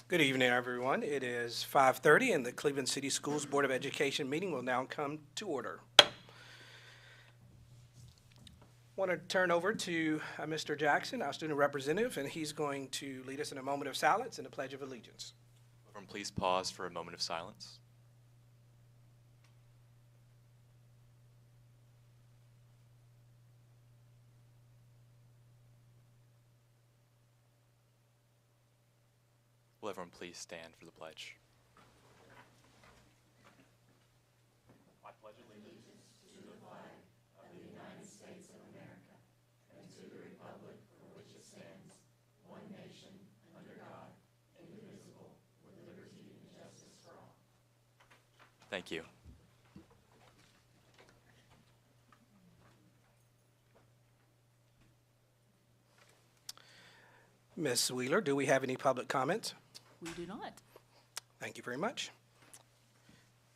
Good evening, everyone. It is 5:30, and the Cleveland City Schools Board of Education meeting will now come to order. I want to turn over to Mr. Jackson, our student representative, and he's going to lead us in a moment of silence and a Pledge of Allegiance. Everyone, please pause for a moment of silence. Will everyone please stand for the pledge? I pledge allegiance to the flag of the United States of America and to the republic for which it stands, one nation, under God, indivisible, with liberty and justice for all. Thank you. Ms. Wheeler, do we have any public comments? We do not. Thank you very much.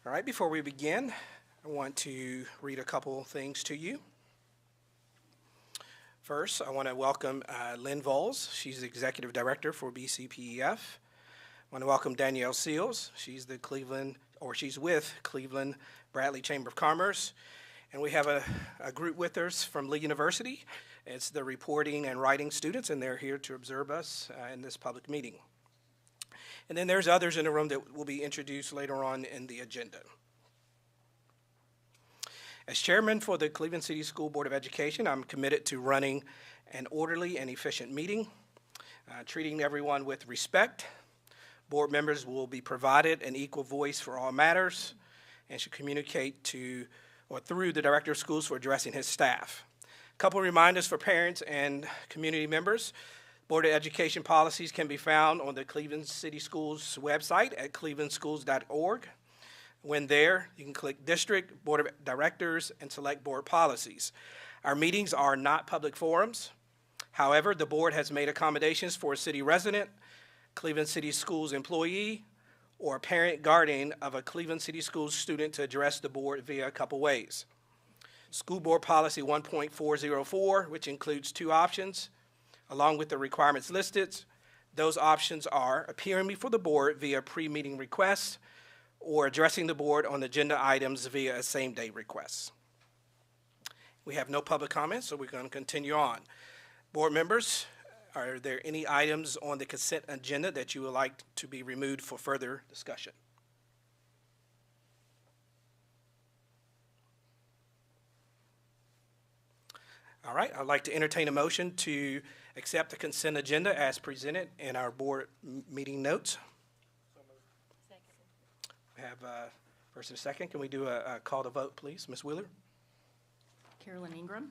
All right, before we begin, I want to read a couple things to you. First, I want to welcome Lynn Voles. She's the Executive Director for BCPEF. I want to welcome Danielle Seals. She's with Cleveland Bradley Chamber of Commerce. And we have a group with us from Lee University. It's the reporting and writing students, and they're here to observe us in this public meeting. And then there's others in the room that will be introduced later on in the agenda. As chairman for the Cleveland City School Board of Education, I'm committed to running an orderly and efficient meeting, treating everyone with respect. Board members will be provided an equal voice for all matters and should communicate to or through the director of schools for addressing his staff. A couple reminders for parents and community members. Board of Education policies can be found on the Cleveland City Schools website at clevelandschools.org. When there, you can click District, Board of Directors, and select Board Policies. Our meetings are not public forums. However, the board has made accommodations for a city resident, Cleveland City Schools employee, or a parent guardian of a Cleveland City Schools student to address the board via a couple ways. School Board Policy 1.404, which includes two options, along with the requirements listed. Those options are appearing before the board via pre-meeting request or addressing the board on agenda items via a same-day request. We have no public comments, so we're going to continue on. Board members, are there any items on the consent agenda that you would like to be removed for further discussion? All right, I'd like to entertain a motion to accept the consent agenda as presented in our board meeting notes. Second. We have first and second. Can we do a call to vote, please? Ms. Wheeler? Carolyn Ingram.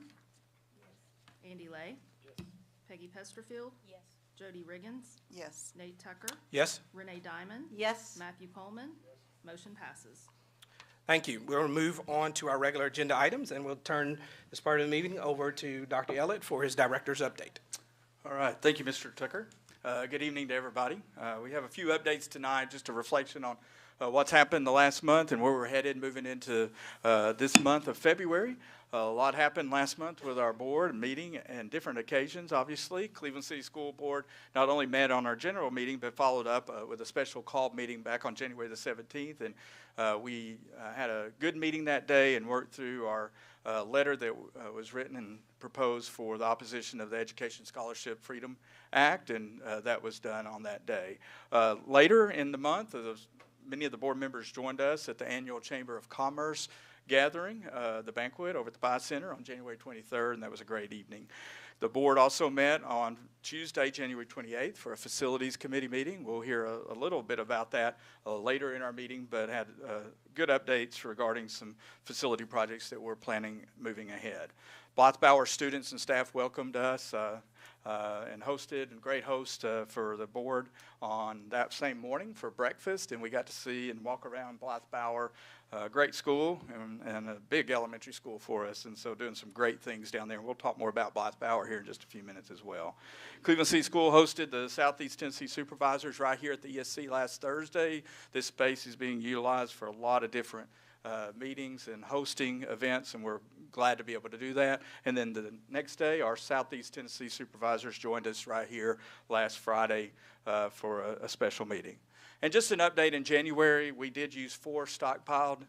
Yes. Andy Lay. Yes. Peggy Pesterfield. Yes. Jody Riggins. Yes. Nate Tucker. Yes? Renee Diamond. Yes. Matthew Coleman. Yes. Motion passes. Thank you. We'll move on to our regular agenda items, and we'll turn this part of the meeting over to Dr. Ellett for his director's update. All right. Thank you, Mr. Tucker. Good evening to everybody. We have a few updates tonight, just a reflection on what's happened the last month and where we're headed moving into this month of February. A lot happened last month with our board meeting and different occasions, obviously. Cleveland City School Board not only met on our general meeting, but followed up with a special call meeting back on January the 17th. And we had a good meeting that day and worked through our letter that was written and proposed for the opposition of the Education Scholarship Freedom Act, and that was done on that day. Later in the month, many of the board members joined us at the annual Chamber of Commerce gathering, the banquet over at the Buy Center on January 23rd, and that was a great evening. The board also met on Tuesday, January 28th, for a facilities committee meeting. We'll hear a little bit about that later in our meeting, but had good updates regarding some facility projects that we're planning moving ahead. Blythe-Bauer students and staff welcomed us and hosted, and great host for the board on that same morning for breakfast, and we got to see and walk around Blythe-Bauer. Great school and a big elementary school for us, and so doing some great things down there. And we'll talk more about Blythe-Bauer here in just a few minutes as well. Cleveland City School hosted the Southeast Tennessee Supervisors right here at the ESC last Thursday. This space is being utilized for a lot of different meetings and hosting events, and we're glad to be able to do that. And then the next day, our Southeast Tennessee supervisors joined us right here last Friday for a special meeting. And just an update, in January, we did use 4 stockpiled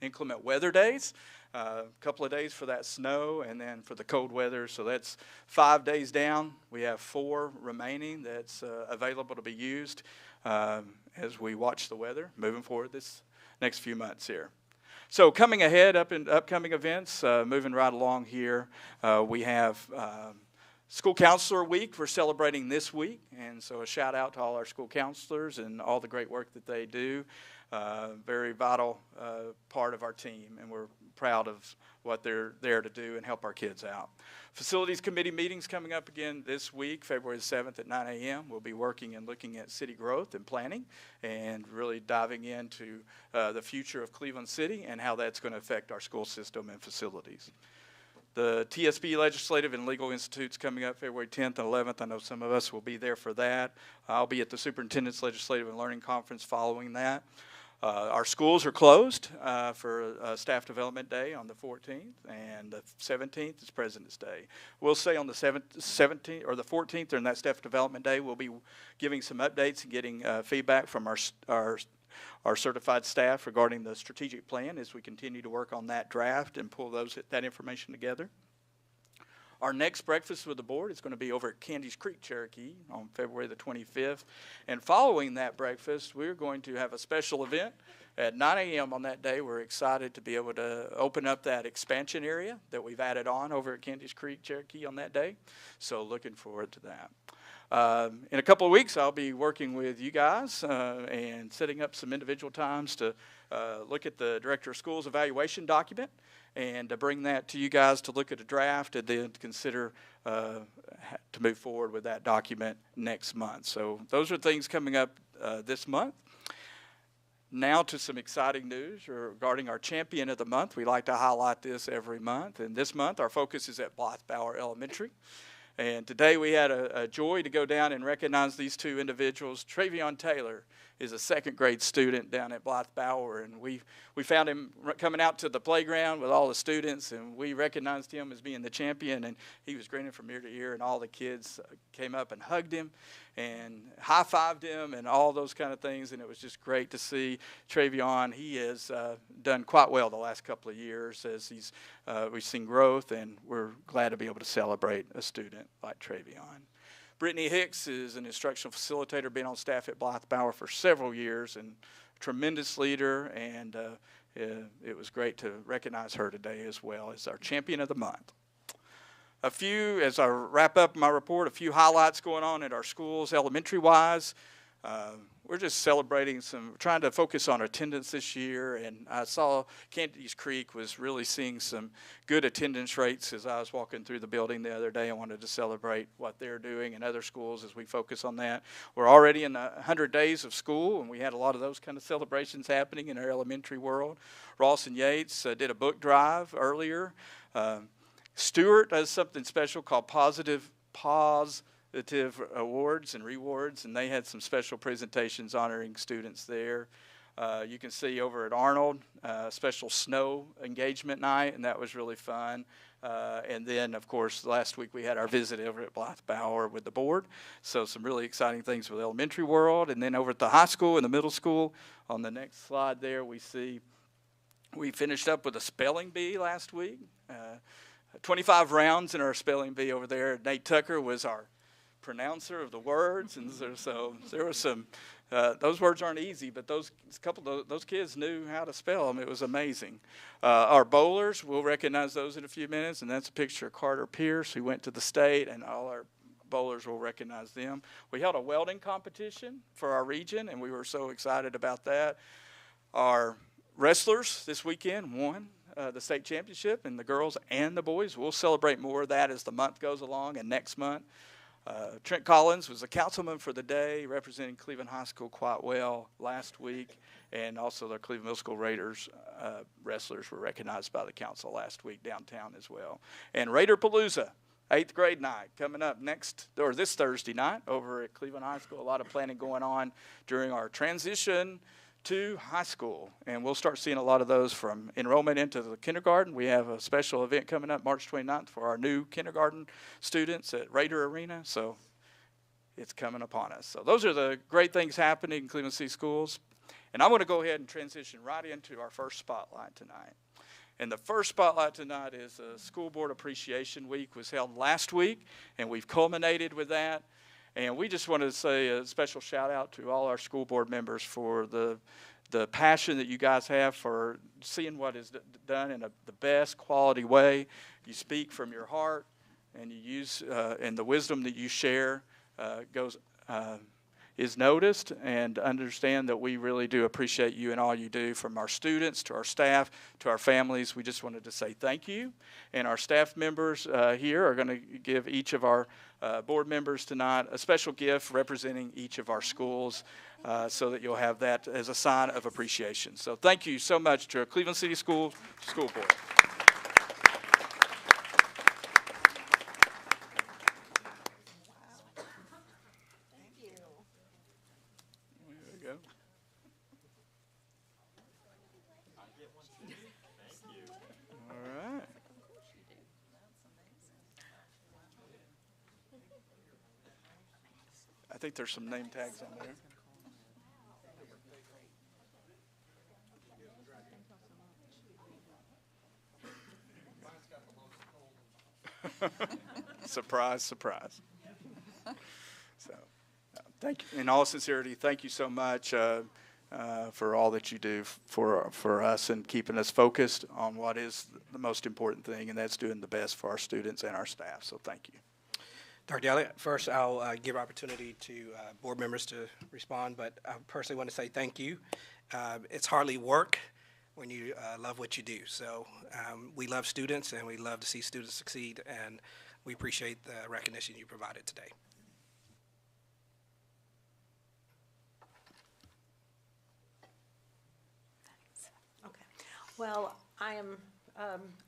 inclement weather days. A couple of days for that snow and then for the cold weather. So that's 5 days down. We have 4 remaining that's available to be used as we watch the weather moving forward this next few months here. So coming ahead, up in upcoming events, moving right along here, we have School Counselor Week. We're celebrating this week, and so a shout out to all our school counselors and all the great work that they do. Very vital part of our team, and we're proud of what they're there to do and help our kids out. Facilities Committee meetings coming up again this week, February 7th at 9 a.m. We'll be working and looking at city growth and planning and really diving into the future of Cleveland City and how that's going to affect our school system and facilities. The TSP Legislative and Legal Institutes coming up February 10th and 11th. I know some of us will be there for that. I'll be at the Superintendent's Legislative and Learning Conference following that. Our schools are closed for Staff Development Day on the 14th, and the 17th is President's Day. We'll say on the 17th or the 14th during that Staff Development Day, we'll be giving some updates and getting feedback from our certified staff regarding the strategic plan as we continue to work on that draft and pull that information together. Our next breakfast with the board is going to be over at Candies Creek, Cherokee on February the 25th. And following that breakfast, we're going to have a special event at 9 a.m. on that day. We're excited to be able to open up that expansion area that we've added on over at Candies Creek, Cherokee on that day. So looking forward to that. In a couple of weeks, I'll be working with you guys and setting up some individual times to look at the Director of Schools evaluation document and to bring that to you guys to look at a draft and then to consider to move forward with that document next month. So those are things coming up this month. Now to some exciting news regarding our Champion of the Month. We like to highlight this every month. And this month, our focus is at Blythe-Bower Elementary. And today we had a joy to go down and recognize these 2 individuals. Travion Taylor is a 2nd grade student down at Blythe-Bower, and we found him coming out to the playground with all the students, and we recognized him as being the champion, and he was grinning from ear to ear, and all the kids came up and hugged him and high-fived him and all those kind of things, and it was just great to see Travion. He has done quite well the last couple of years as we've seen growth, and we're glad to be able to celebrate a student like Travion. Brittany Hicks is an instructional facilitator, been on staff at Blythe-Bower for several years, and a tremendous leader, and it was great to recognize her today as well as our Champion of the Month. As I wrap up my report, a few highlights going on at our schools elementary-wise. We're just celebrating trying to focus on attendance this year, and I saw Candies Creek was really seeing some good attendance rates as I was walking through the building the other day. I wanted to celebrate what they're doing in other schools as we focus on that. We're already in 100 days of school, and we had a lot of those kind of celebrations happening in our elementary world. Ross and Yates did a book drive earlier. Stewart does something special called Positive Awards and Rewards, and they had some special presentations honoring students there. You can see over at Arnold, special snow engagement night, and that was really fun. And then, of course, last week we had our visit over at Blythe-Bower with the board. So some really exciting things with the elementary world. And then over at the high school and the middle school, on the next slide there, we see we finished up with a spelling bee last week. 25 rounds in our spelling bee over there. Nate Tucker was our pronouncer of the words, and so there was some. Those words aren't easy, but those kids knew how to spell them. It was amazing. Our bowlers, we'll recognize those in a few minutes, and that's a picture of Carter Pierce, who went to the state, and all our bowlers will recognize them. We held a welding competition for our region, and we were so excited about that. Our wrestlers this weekend won the state championship, and the girls and the boys. We'll celebrate more of that as the month goes along, and next month. Trent Collins was a councilman for the day, representing Cleveland High School quite well last week, and also the Cleveland Middle School Raiders wrestlers were recognized by the council last week downtown as well. And Raider Palooza, 8th grade night, coming up this Thursday night over at Cleveland High School. A lot of planning going on during our transition to high school. And we'll start seeing a lot of those from enrollment into the kindergarten. We have a special event coming up March 29th for our new kindergarten students at Raider Arena. So it's coming upon us. So those are the great things happening in Cleveland City Schools. And I'm going to go ahead and transition right into our first spotlight tonight. And the first spotlight tonight is School Board Appreciation Week was held last week, and we've culminated with that. And we just wanted to say a special shout out to all our school board members for the passion that you guys have for seeing what is done in the best quality way. You speak from your heart, and you use and the wisdom that you share is noticed, and understand that we really do appreciate you and all you do, from our students to our staff to our families. We just wanted to say thank you. And our staff members here are going to give each of our board members tonight a special gift representing each of our schools, so that you'll have that as a sign of appreciation. So thank you so much to our Cleveland City School Board. I think there's some name tags on there. Surprise, surprise. So, thank you. In all sincerity, thank you so much for all that you do for us and keeping us focused on what is the most important thing, and that's doing the best for our students and our staff. So thank you. Dr. Elliott, first I'll give opportunity to board members to respond, but I personally want to say thank you. It's hardly work when you love what you do. So we love students, and we love to see students succeed, and we appreciate the recognition you provided today. Okay. Well, I am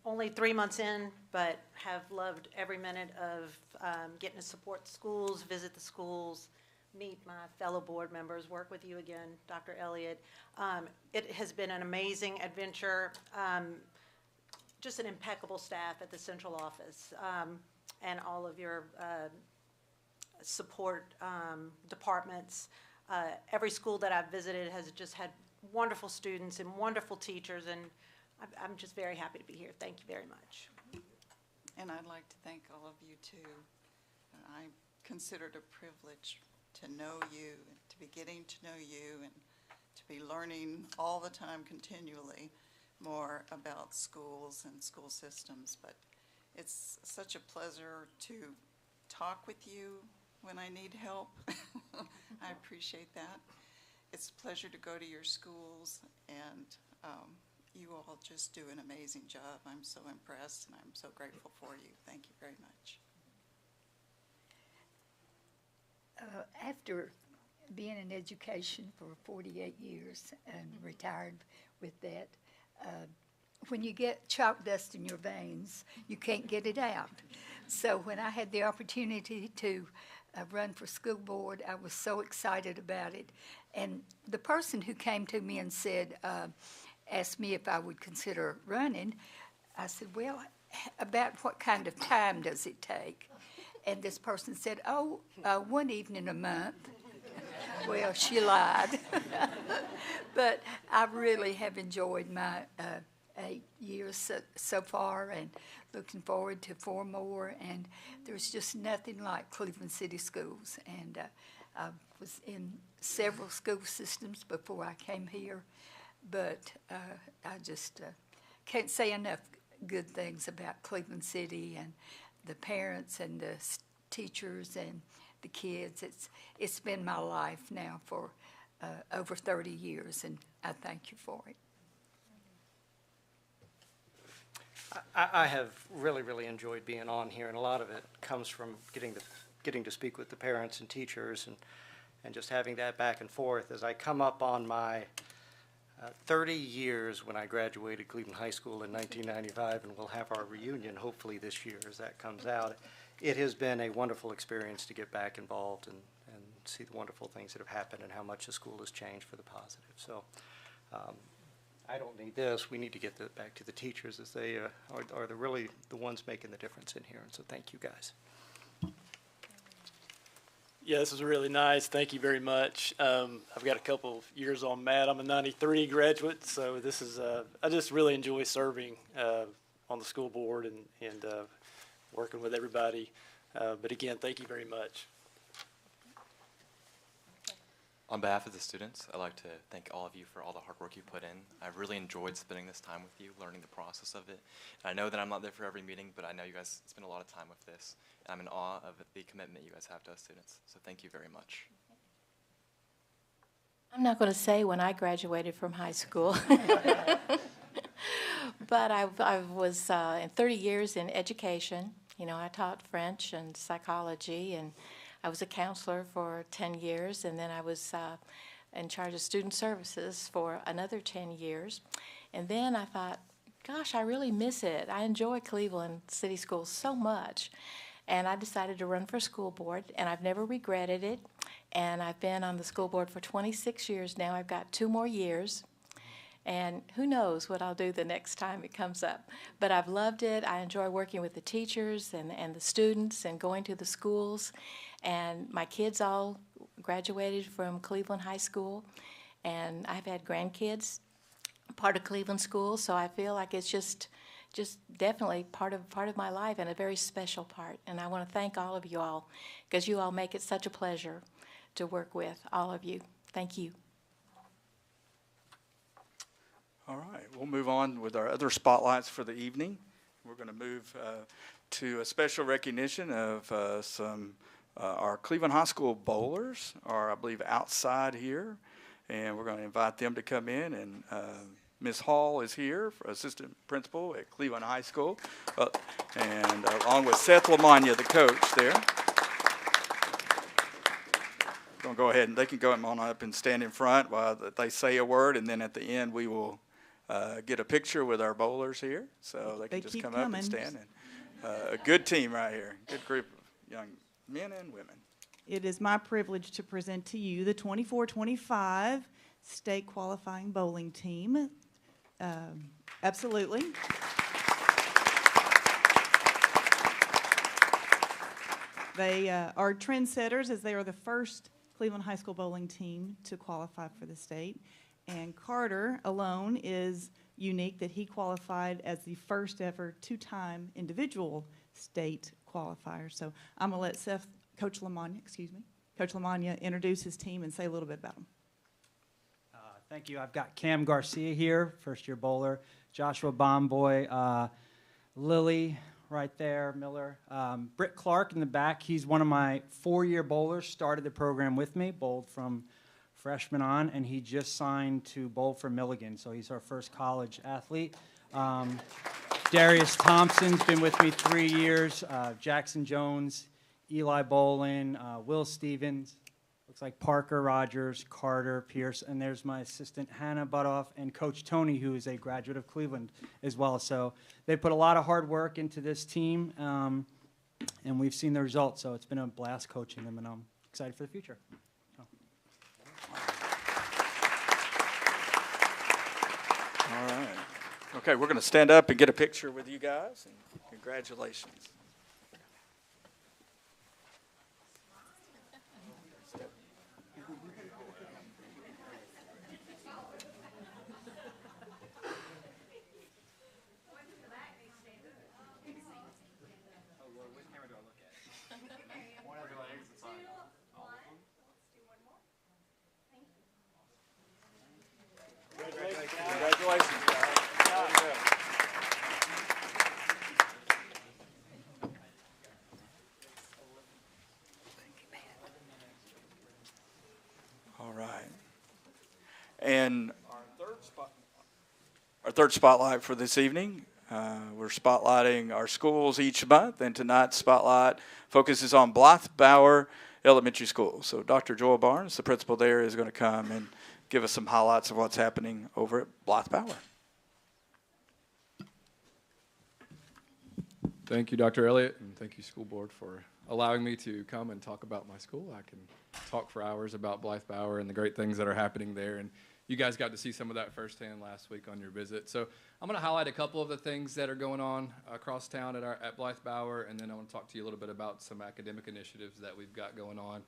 only 3 months in, but have loved every minute of getting to support schools, visit the schools, meet my fellow board members, work with you again, Dr. Elliott. It has been an amazing adventure. Just an impeccable staff at the central office, and all of your support departments. Every school that I've visited has just had wonderful students and wonderful teachers, and I'm just very happy to be here. Thank you very much. And I'd like to thank all of you too. I consider it a privilege to know you, and to be getting to know you, and to be learning all the time continually more about schools and school systems. But it's such a pleasure to talk with you when I need help. I appreciate that. It's a pleasure to go to your schools, and you all just do an amazing job. I'm so impressed, and I'm so grateful for you. Thank you very much. After being in education for 48 years and retired with that, when you get chalk dust in your veins, you can't get it out. So when I had the opportunity to run for school board, I was so excited about it. And the person who came to me and said, asked me if I would consider running, I said, well, about what kind of time does it take? And this person said, oh, 1 evening a month. Well, she lied. But I really have enjoyed my 8 years so far, and looking forward to 4 more. And there's just nothing like Cleveland City Schools. And I was in several school systems before I came here, but I just can't say enough good things about Cleveland City and the parents and the teachers and the kids. It's been my life now for over 30 years, and I thank you for it. I have really enjoyed being on here, and a lot of it comes from getting to speak with the parents and teachers, and just having that back and forth. As I come up on my 30 years when I graduated Cleveland High School in 1995, and we'll have our reunion hopefully this year as that comes out. It has been a wonderful experience to get back involved and see the wonderful things that have happened and how much the school has changed for the positive. So I don't need this. We need to get that back to the teachers, as they are really the ones making the difference in here. And so thank you guys. Yeah, this was really nice. Thank you very much. I've got a couple of years on Matt. I'm a 93 graduate, so this is, I just really enjoy serving on the school board and working with everybody. But again, thank you very much. On behalf of the students, I'd like to thank all of you for all the hard work you put in. I've really enjoyed spending this time with you, learning the process of it. And I know that I'm not there for every meeting, but I know you guys spend a lot of time with this. And I'm in awe of the commitment you guys have to us students. So thank you very much. I'm not going to say when I graduated from high school, but I was in 30 years in education. You know, I taught French and psychology, and I was a counselor for 10 years, and then I was in charge of student services for another 10 years. And then I thought, gosh, I really miss it. I enjoy Cleveland City Schools so much. And I decided to run for school board, and I've never regretted it. And I've been on the school board for 26 years now. I've got 2 more years. And who knows what I'll do the next time it comes up. But I've loved it. I enjoy working with the teachers and the students and going to the schools. And my kids all graduated from Cleveland High School. And I've had grandkids, part of Cleveland schools. So I feel like it's just definitely part of my life, and a very special part. And I want to thank all of you all, because you all make it such a pleasure to work with, all of you. Thank you. All right, we'll move on with our other spotlights for the evening. We're going to move to a special recognition of our Cleveland High School bowlers are, I believe, outside here, and we're going to invite them to come in. And Ms. Hall is here, assistant principal at Cleveland High School, and along with Seth Lamagna, the coach there. We're going to go ahead and they can go on up and stand in front while they say a word, and then at the end we will get a picture with our bowlers here, so they can just come up and stand. And, a good team right here, good group of young men and women. It is my privilege to present to you the 24-25 state qualifying bowling team. Absolutely. They are trendsetters, as they are the first Cleveland High School bowling team to qualify for the state. And Carter alone is unique that he qualified as the first ever 2-time individual state qualifier. So I'm going to let Coach Lamagna introduce his team and say a little bit about them. Thank you. I've got Cam Garcia here, first-year bowler, Joshua Bomboy, Lily right there, Miller, Britt Clark in the back. He's one of my 4-year bowlers, started the program with me, bowled from freshman on, and he just signed to bowl for Milligan, so he's our first college athlete. Darius Thompson's been with me 3 years, Jackson Jones, Eli Bolin, Will Stevens, looks like Parker Rogers, Carter Pierce, and there's my assistant Hannah Butoff and Coach Tony, who is a graduate of Cleveland as well. So they put a lot of hard work into this team, and we've seen the results. So it's been a blast coaching them, and I'm excited for the future. All right. Okay, we're going to stand up and get a picture with you guys. And congratulations. Congratulations, guys. All right. And our third spotlight for this evening, we're spotlighting our schools each month, and tonight's spotlight focuses on Blythe Bauer Elementary School. So Dr. Joel Barnes, the principal there, is going to come and give us some highlights of what's happening over at Blythe Bauer. Thank you, Dr. Elliott, and thank you, school board, for allowing me to come and talk about my school. I can talk for hours about Blythe Bower and the great things that are happening there. And you guys got to see some of that firsthand last week on your visit. So I'm going to highlight a couple of the things that are going on across town at Blythe Bower, and then I want to talk to you a little bit about some academic initiatives that we've got going on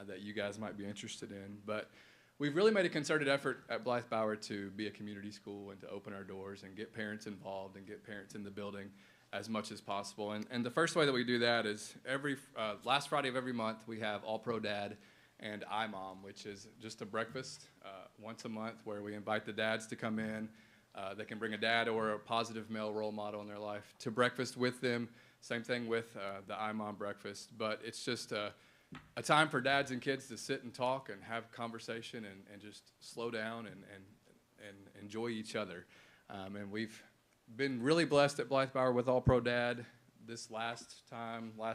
that you guys might be interested in. But we've really made a concerted effort at Blythe Bower to be a community school and to open our doors and get parents involved and get parents in the building as much as possible. And the first way that we do that is every last Friday of every month we have All Pro Dad and iMom, which is just a breakfast once a month where we invite the dads to come in. They can bring a dad or a positive male role model in their life to breakfast with them. Same thing with the iMom breakfast. But it's just a time for dads and kids to sit and talk and have conversation and just slow down and enjoy each other. And we've been really blessed at Blythe Bower with All Pro Dad. This last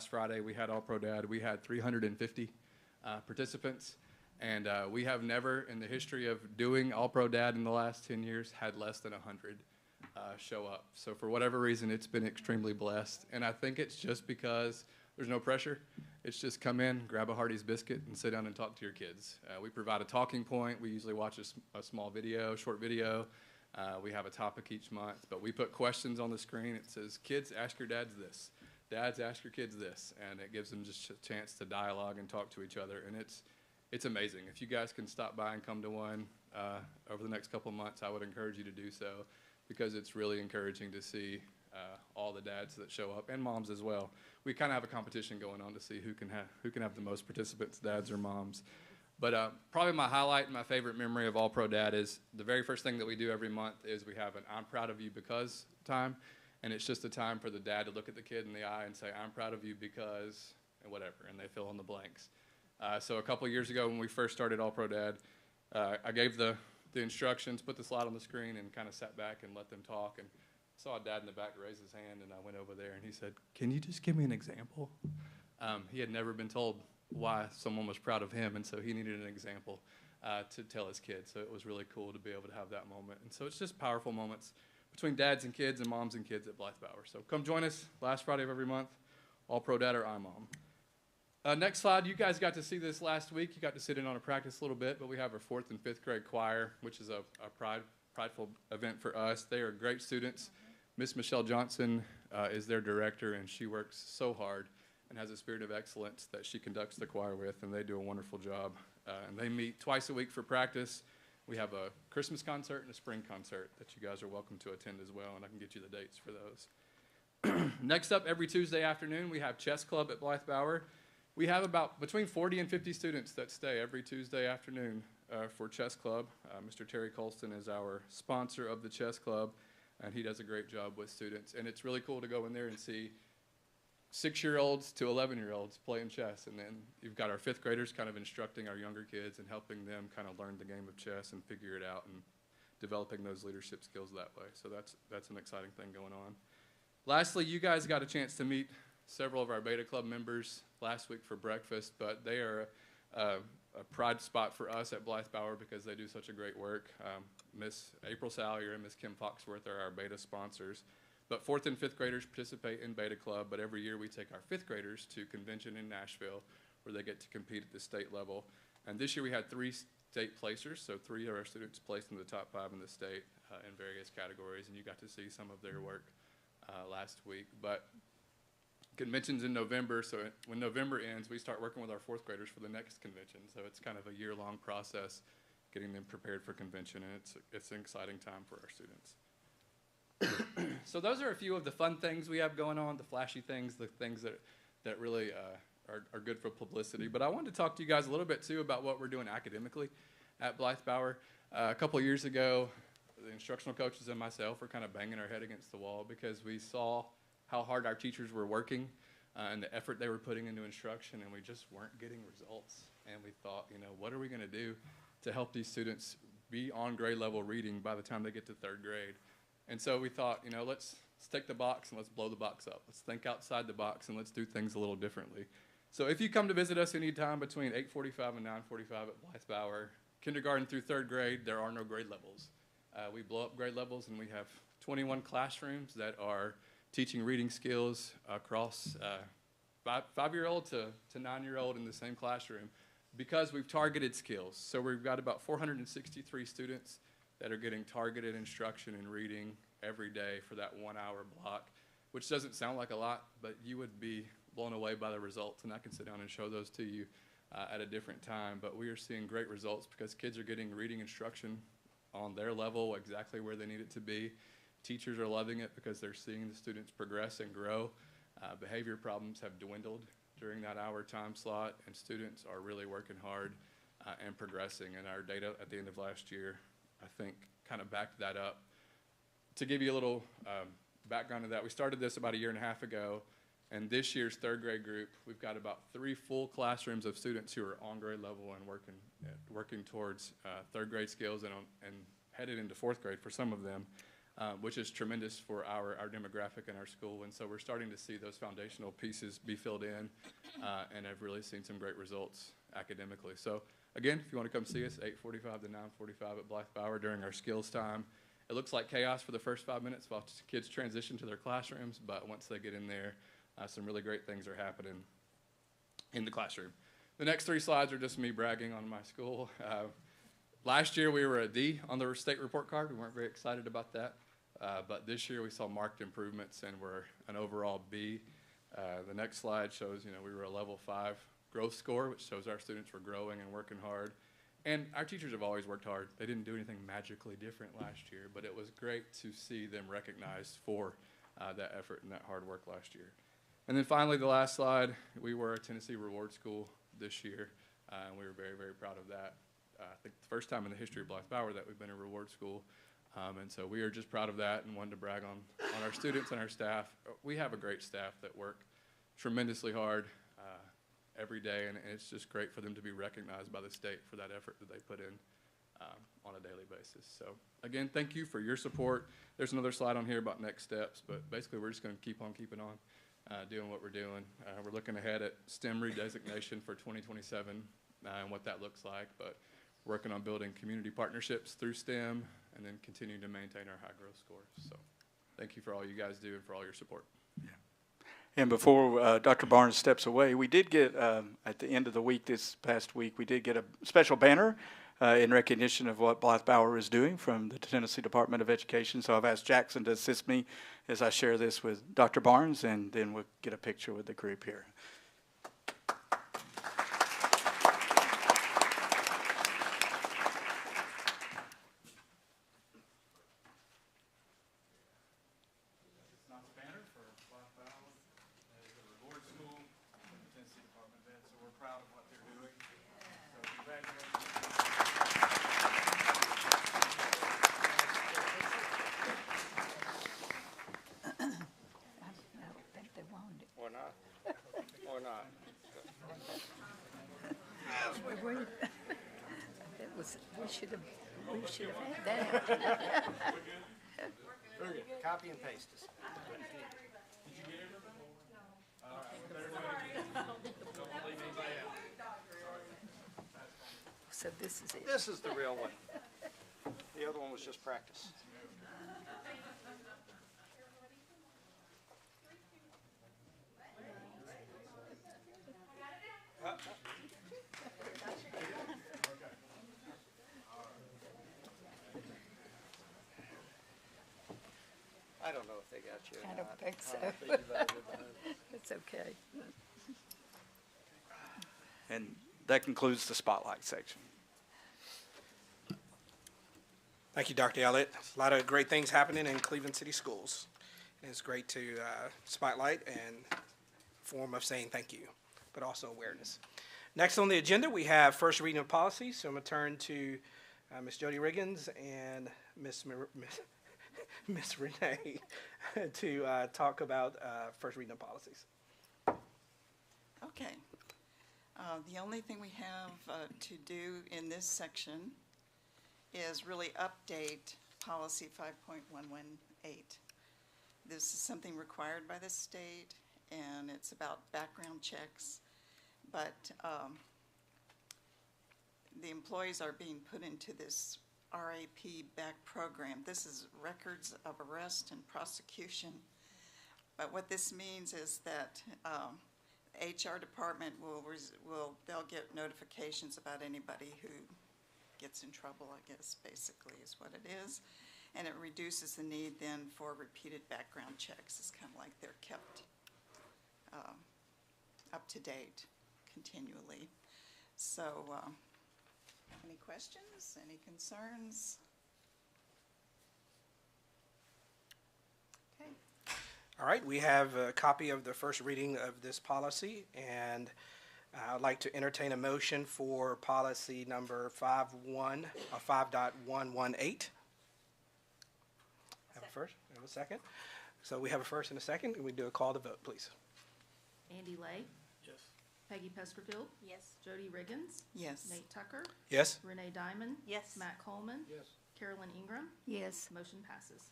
Friday, we had All Pro Dad. We had 350 participants, and we have never in the history of doing All Pro Dad in the last 10 years had less than 100 show up. So for whatever reason, it's been extremely blessed, and I think it's just because there's no pressure. It's just come in, grab a Hardee's biscuit, and sit down and talk to your kids. We provide a talking point. We usually watch a small video, short video. We have a topic each month, but we put questions on the screen. It says, kids, ask your dads this. Dads, ask your kids this. And it gives them just a chance to dialogue and talk to each other. And it's amazing. If you guys can stop by and come to one over the next couple of months, I would encourage you to do so, because it's really encouraging to see all the dads that show up, and moms as well. We kind of have a competition going on to see who can have the most participants, dads or moms. But probably my highlight and my favorite memory of All Pro Dad is the very first thing that we do every month is we have an I'm proud of you because time. And it's just a time for the dad to look at the kid in the eye and say, I'm proud of you because, and whatever, and they fill in the blanks. So a couple of years ago when we first started All Pro Dad, I gave the instructions, put the slide on the screen, and kind of sat back and let them talk. And I saw a dad in the back raise his hand, and I went over there, and he said, can you just give me an example? He had never been told why someone was proud of him, and so he needed an example to tell his kids. So it was really cool to be able to have that moment. And so it's just powerful moments between dads and kids and moms and kids at Blythe Bower. So come join us last Friday of every month, All Pro Dad or iMom. Next slide, you guys got to see this last week. You got to sit in on a practice a little bit, but we have our 4th and 5th grade choir, which is a prideful event for us. They are great students. Miss Michelle Johnson is their director, and she works so hard and has a spirit of excellence that she conducts the choir with, and they do a wonderful job. And they meet twice a week for practice. We have a Christmas concert and a spring concert that you guys are welcome to attend as well, and I can get you the dates for those. Next up, every Tuesday afternoon, we have chess club at Blythe Bower. We have about between 40 and 50 students that stay every Tuesday afternoon for chess club. Mr. Terry Colston is our sponsor of the chess club, and he does a great job with students. And it's really cool to go in there and see 6-year-olds to 11-year-olds playing chess, and then you've got our 5th graders kind of instructing our younger kids and helping them kind of learn the game of chess and figure it out and developing those leadership skills that way. So that's an exciting thing going on. Lastly, you guys got a chance to meet several of our Beta Club members last week for breakfast, but they are a pride spot for us at Blythe Bower because they do such a great work. Miss April Salyer and Miss Kim Foxworth are our Beta sponsors. But 4th and 5th graders participate in Beta Club, but every year we take our 5th graders to convention in Nashville where they get to compete at the state level. And this year we had 3 state placers, so 3 of our students placed in the top 5 in the state in various categories, and you got to see some of their work last week. But convention's in November, so when November ends, we start working with our 4th graders for the next convention. So it's kind of a year-long process getting them prepared for convention, and it's an exciting time for our students. So those are a few of the fun things we have going on, the flashy things, the things that really are good for publicity. But I wanted to talk to you guys a little bit, too, about what we're doing academically at Blythe Bower. A couple of years ago, the instructional coaches and myself were kind of banging our head against the wall because we saw how hard our teachers were working and the effort they were putting into instruction, and we just weren't getting results. And we thought, what are we going to do to help these students be on grade level reading by the time they get to 3rd grade? And so we thought, let's take the box and let's blow the box up. Let's think outside the box and let's do things a little differently. So if you come to visit us anytime between 8:45 and 9:45 at Blythe Bower, kindergarten through 3rd grade, there are no grade levels. We blow up grade levels, and we have 21 classrooms that are teaching reading skills across 5-year-old to 9-year-old in the same classroom. because we've targeted skills. So we've got about 463 students that are getting targeted instruction in reading every day for that 1 hour block, which doesn't sound like a lot, but you would be blown away by the results, and I can sit down and show those to you at a different time. But we are seeing great results because kids are getting reading instruction on their level, exactly where they need it to be. Teachers are loving it because they're seeing the students progress and grow. Behavior problems have dwindled during that hour time slot, and students are really working hard and progressing. And our data at the end of last year, I think, kind of backed that up. To give you a little background to that, we started this about 1.5 years ago, and this year's third grade group, we've got about 3 full classrooms of students who are on grade level and working towards third grade skills and headed into fourth grade for some of them, which is tremendous for our demographic in our school. And so we're starting to see those foundational pieces be filled in, and I've really seen some great results academically. So again, if you want to come see us, 8:45 to 9:45 at Blythe Bower during our skills time. It looks like chaos for the first 5 minutes while kids transition to their classrooms, but once they get in there, some really great things are happening in the classroom. The next 3 slides are just me bragging on my school. Last year we were a D on the state report card. We weren't very excited about that, but this year we saw marked improvements and we're an overall B. The next slide shows, we were a level 5 growth score, which shows our students were growing and working hard. And our teachers have always worked hard. They didn't do anything magically different last year, but it was great to see them recognized for that effort and that hard work last year. And then finally, the last slide, we were a Tennessee Reward School this year, and we were very, very proud of that. I think the first time in the history of Blythe Bower that we've been a reward school, and so we are just proud of that and wanted to brag on our students and our staff. We have a great staff that work tremendously hard every day, and it's just great for them to be recognized by the state for that effort that they put in on a daily basis. So again, thank you for your support. There's another slide on here about next steps, but basically we're just going to keep on keeping on doing what we're doing. We're looking ahead at STEM redesignation for 2027 and what that looks like, but working on building community partnerships through STEM and then continuing to maintain our high growth scores. So thank you for all you guys do and for all your support. Yeah. And before Dr. Barnes steps away, we did get, at the end of the week, this past week, we did get a special banner in recognition of what Blythe Bower is doing from the Tennessee Department of Education. So I've asked Jackson to assist me as I share this with Dr. Barnes, and then we'll get a picture with the group here. We should have had that. Copy and paste this. So this is it. This is the real one. The other one was just practice. I don't know if they got you or I not. don't think so. I don't think you've added it. It's okay. And that concludes the spotlight section. Thank you, Dr. Ellett. A lot of great things happening in Cleveland City Schools. And it's great to spotlight and a form of saying thank you, but also awareness. Next on the agenda, we have first reading of policy. So I'm going to turn to Ms. Jody Riggins and Ms. Renee to talk about first reading of policies. Okay. The only thing we have to do in this section is really update policy 5.118. This is something required by the state, and it's about background checks, but the employees are being put into this RAP back program. This is records of arrest and prosecution. But what this means is that HR department they'll get notifications about anybody who gets in trouble, I guess, basically is what it is. And it reduces the need then for repeated background checks. It's kind of like they're kept up to date continually. So, any questions, any concerns? Okay. All right, we have a copy of the first reading of this policy, and I'd like to entertain a motion for policy number 5.118. Have a first, have a second. So we have a first and a second, and we do a call to vote, please. Andy Lay, Yes. Peggy Pesterfield, Yes. Jody Riggins, Yes. Nate Tucker, Yes? Renee Diamond, Yes. Matt Coleman, Yes. Carolyn Ingram. Yes. Motion passes.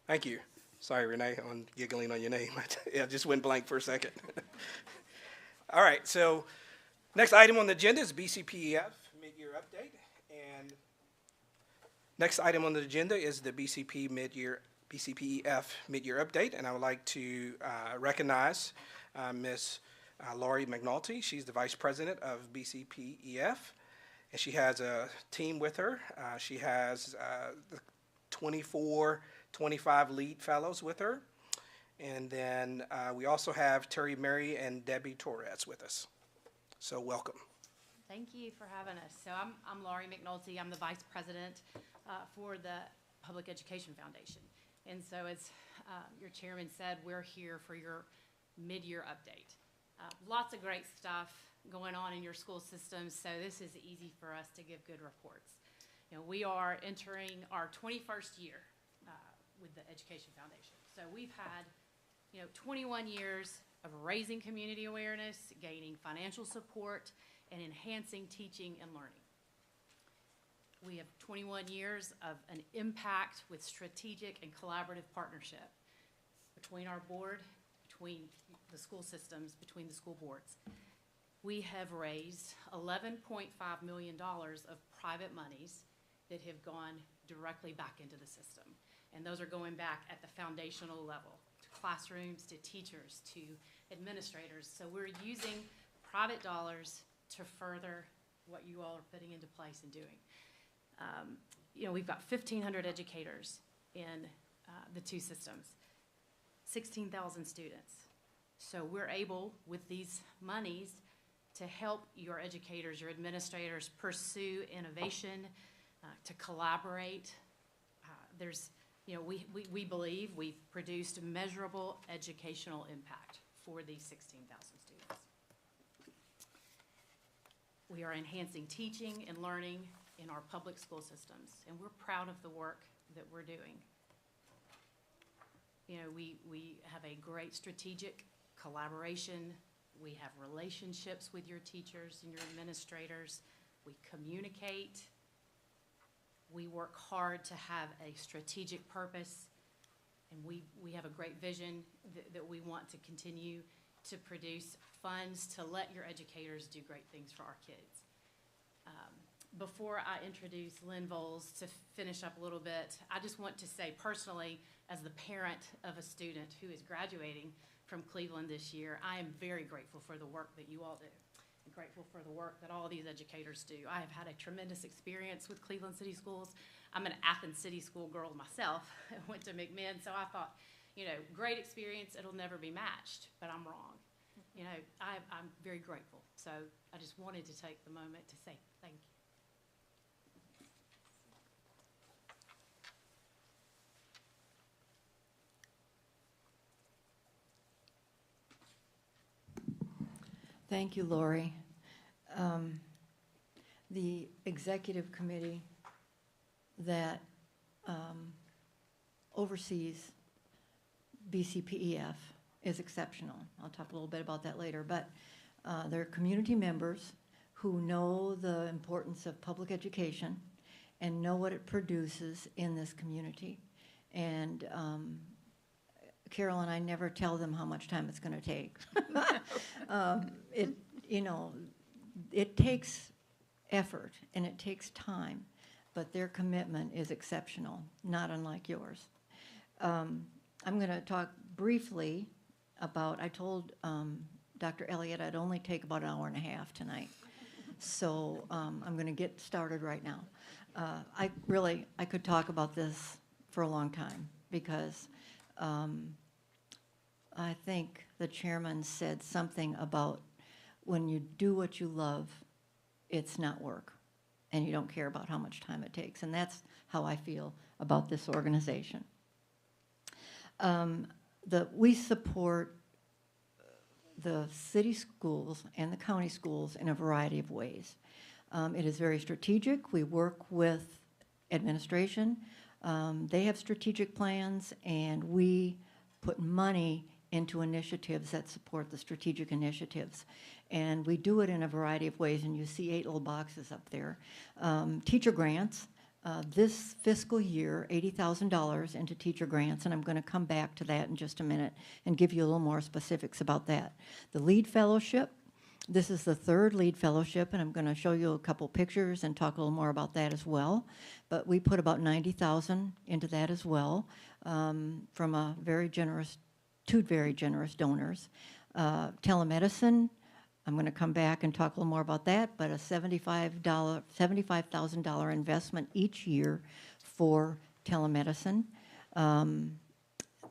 Thank you. Sorry, Renee, on giggling on your name. It just went blank for a second. All right, so next item on the agenda is BCPEF mid-year update. And next item on the agenda is the BCPEF mid-year update. And I would like to recognize Ms. Laurie McNulty. She's the Vice President of BCPEF. And she has a team with her. She has the 25 lead fellows with her. And then we also have Terry Mary and Debbie Torres with us. So welcome. Thank you for having us. So I'm Laurie McNulty. I'm the Vice President for the Public Education Foundation. And so as your chairman said, we're here for your mid-year update. Lots of great stuff going on in your school systems, so this is easy for us to give good reports. You know, we are entering our 21st year with the Education Foundation. So we've had 21 years of raising community awareness, gaining financial support, and enhancing teaching and learning. We have 21 years of an impact with strategic and collaborative partnership between our board, between the school systems, between the school boards. We have raised $11.5 million of private monies that have gone directly back into the system. And those are going back at the foundational level, to classrooms, to teachers, to administrators. So we're using private dollars to further what you all are putting into place and doing. We've got 1,500 educators in the two systems, 16,000 students. So we're able, with these monies, to help your educators, your administrators pursue innovation, to collaborate. We believe we've produced measurable educational impact for these 16,000 students. We are enhancing teaching and learning in our public school systems, and we're proud of the work that we're doing. We have a great strategic collaboration. We have relationships with your teachers and your administrators. We communicate. We work hard to have a strategic purpose, and we have a great vision that we want to continue to produce funds to let your educators do great things for our kids. Before I introduce Lynn Voles to finish up a little bit, I just want to say personally, as the parent of a student who is graduating from Cleveland this year, I am very grateful for the work that you all do. I'm grateful for the work that all these educators do. I have had a tremendous experience with Cleveland City Schools. I'm an Athens City School girl myself. I went to McMinn, so I thought, great experience, it'll never be matched, but I'm wrong. I'm very grateful. So I just wanted to take the moment to say thank you. Thank you, Lori. The executive committee that oversees BCPEF is exceptional. I'll talk a little bit about that later, but they're community members who know the importance of public education and know what it produces in this community. And Carol and I never tell them how much time it's going to take. It takes effort and it takes time, but their commitment is exceptional, not unlike yours. I'm going to talk briefly about, I told Dr. Elliott, I'd only take about an hour and a half tonight. So I'm going to get started right now. I could talk about this for a long time because I think the chairman said something about when you do what you love, it's not work, and you don't care about how much time it takes. And that's how I feel about this organization. We support the city schools and the county schools in a variety of ways. It is very strategic. We work with administration. They have strategic plans, and we put money into initiatives that support the strategic initiatives. And we do it in a variety of ways, and you see 8 little boxes up there. Teacher grants. This fiscal year, $80,000 into teacher grants, and I'm going to come back to that in just a minute and give you a little more specifics about that. The LEAD Fellowship, this is the 3rd LEAD Fellowship, and I'm going to show you a couple pictures and talk a little more about that as well. But we put about $90,000 into that as well from two very generous donors. Telemedicine, I'm going to come back and talk a little more about that, but a $75,000 investment each year for telemedicine.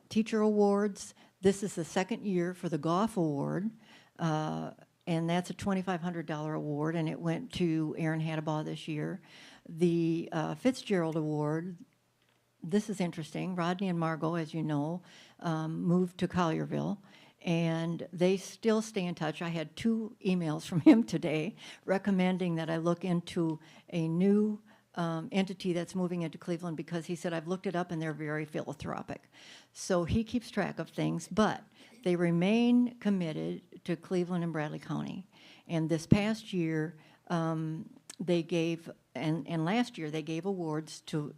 Teacher awards, this is the 2nd year for the Goff Award, and that's a $2,500 award, and it went to Aaron Hadabaugh this year. The Fitzgerald Award, this is interesting. Rodney and Margot, as you know, moved to Collierville, and they still stay in touch. I had 2 emails from him today recommending that I look into a new entity that's moving into Cleveland because he said, I've looked it up and they're very philanthropic. So he keeps track of things, but they remain committed to Cleveland and Bradley County. And this past year, they gave, and last year, they gave awards to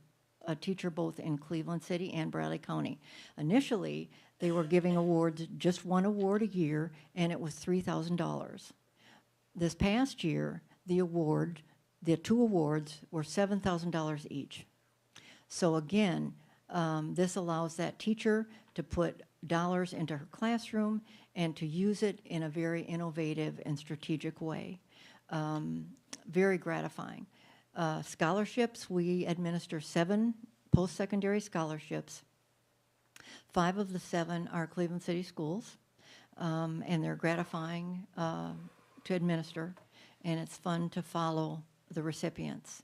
a teacher both in Cleveland City and Bradley County. Initially, they were giving awards, just 1 award a year, and it was $3,000. This past year, the 2 awards were $7,000 each. So again, this allows that teacher to put dollars into her classroom and to use it in a very innovative and strategic way. Very gratifying. Scholarships, we administer 7 post-secondary scholarships. 5 of the 7 are Cleveland City schools, and they're gratifying to administer, and it's fun to follow the recipients.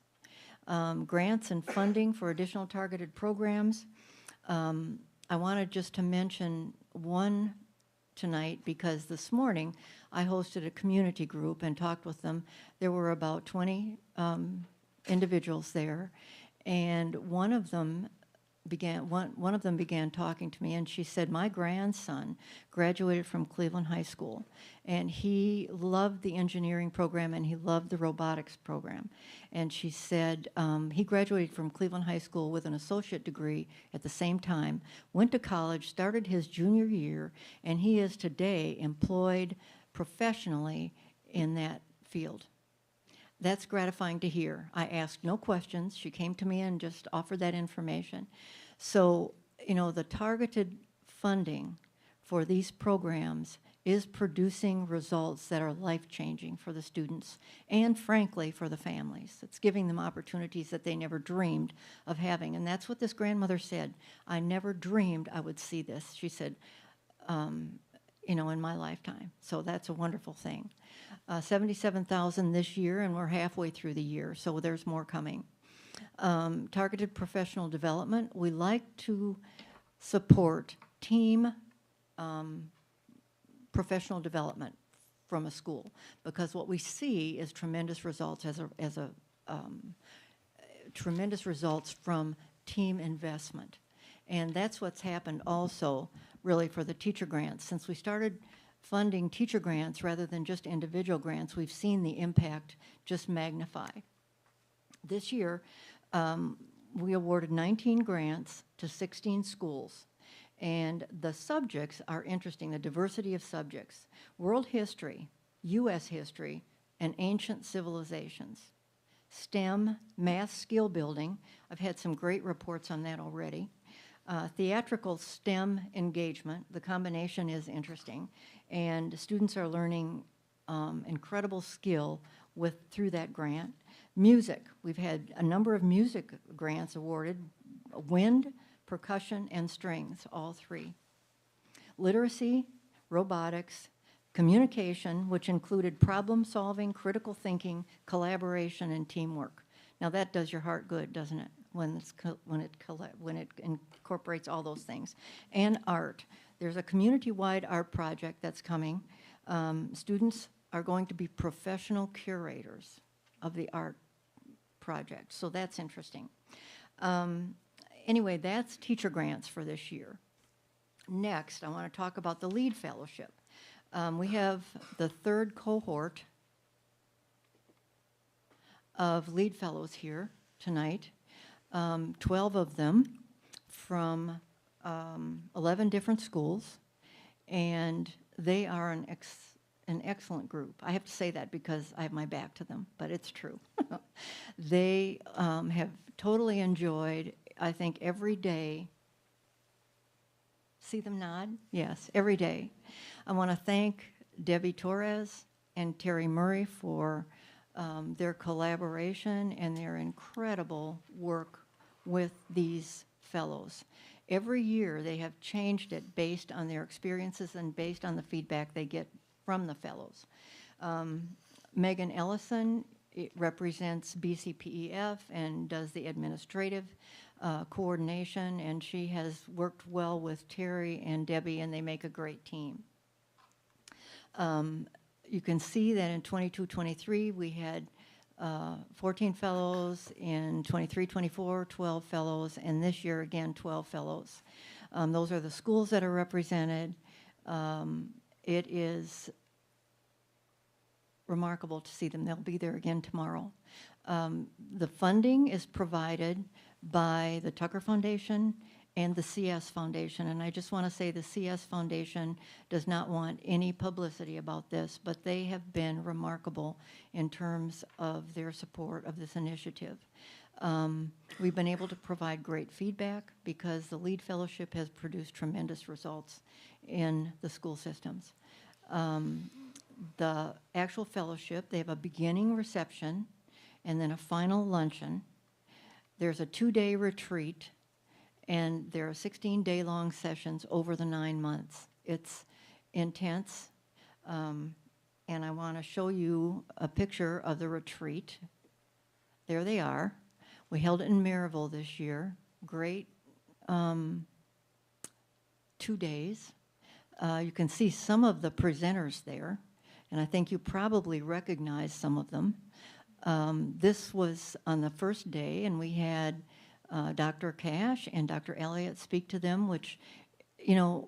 Grants and funding for additional targeted programs. I wanted just to mention one tonight because this morning I hosted a community group and talked with them. There were about 20 individuals there, and one of them began talking to me, and she said, my grandson graduated from Cleveland High School, and he loved the engineering program and he loved the robotics program. And she said he graduated from Cleveland High School with an associate degree at the same time, went to college, started his junior year, and he is today employed professionally in that field. That's gratifying to hear. I asked no questions. She came to me and just offered that information. So, you know, the targeted funding for these programs is producing results that are life-changing for the students and, frankly, for the families. It's giving them opportunities that they never dreamed of having. And that's what this grandmother said. I never dreamed I would see this. She said, you know, in my lifetime. So that's a wonderful thing. 77,000 this year, and we're halfway through the year, so there's more coming. Targeted professional development. We like to support team professional development from a school because what we see is tremendous results tremendous results from team investment. And that's what's happened also really for the teacher grants. Since we started funding teacher grants rather than just individual grants, we've seen the impact just magnify. This year, we awarded 19 grants to 16 schools. And the subjects are interesting, the diversity of subjects. World history, U.S. history, and ancient civilizations. STEM, math skill building. I've had some great reports on that already. Theatrical STEM engagement, the combination is interesting. and students are learning incredible skill through that grant. Music, we've had a number of music grants awarded, wind, percussion, and strings, all three. Literacy, robotics, communication, which included problem solving, critical thinking, collaboration, and teamwork. Now that does your heart good, doesn't it? When it incorporates all those things. And art. There's a community-wide art project that's coming. Students are going to be professional curators of the art project, so that's interesting. Anyway, that's teacher grants for this year. Next, I want to talk about the LEAD Fellowship. We have the third cohort of LEAD Fellows here tonight, 12 of them from 11 different schools, and they are an excellent group. I have to say that because I have my back to them, but it's true. They have totally enjoyed, I think, every day. See them nod? Yes, every day. I want to thank Debbie Torres and Terry Murray for their collaboration and their incredible work with these fellows. Every year they have changed it based on their experiences and based on the feedback they get from the fellows. Megan Ellison represents BCPEF and does the administrative coordination, and she has worked well with Terry and Debbie, and they make a great team. You can see that in 22-23 we had 14 fellows, in 23-24 12 fellows, and this year again 12 fellows. Those are the schools that are represented. It is remarkable to see them. They'll be there again tomorrow. The funding is provided by the Tucker Foundation and the CS Foundation, and I just want to say the CS Foundation does not want any publicity about this, but they have been remarkable in terms of their support of this initiative. We've been able to provide great feedback because the LEAD Fellowship has produced tremendous results in the school systems. The actual fellowship, they have a beginning reception and then a final luncheon. There's a 2-day retreat, and there are 16-day-long sessions over the 9 months. It's intense, and I want to show you a picture of the retreat. There they are. We held it in Maryville this year. Great 2 days. You can see some of the presenters there, and I think you probably recognize some of them. This was on the first day, and we had Dr. Cash and Dr. Elliott speak to them, which, you know,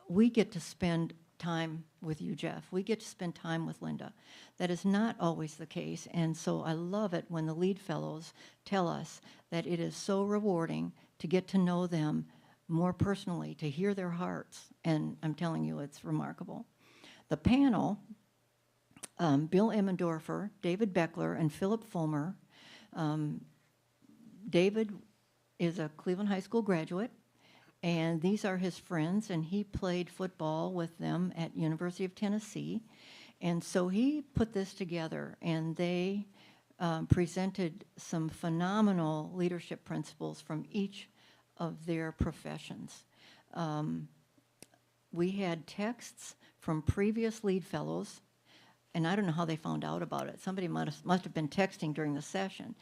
we get to spend time with you, Jeff. We get to spend time with Linda. That is not always the case, and so I love it when the LEAD Fellows tell us that it is so rewarding to get to know them more personally, to hear their hearts, and I'm telling you, it's remarkable. The panel, Bill Emmendorfer, David Beckler, and Philip Fulmer. David is a Cleveland High School graduate, and these are his friends, and he played football with them at University of Tennessee, and so he put this together, and they presented some phenomenal leadership principles from each of their professions. We had texts from previous LEAD Fellows, and I don't know how they found out about it. Somebody must have been texting during the session,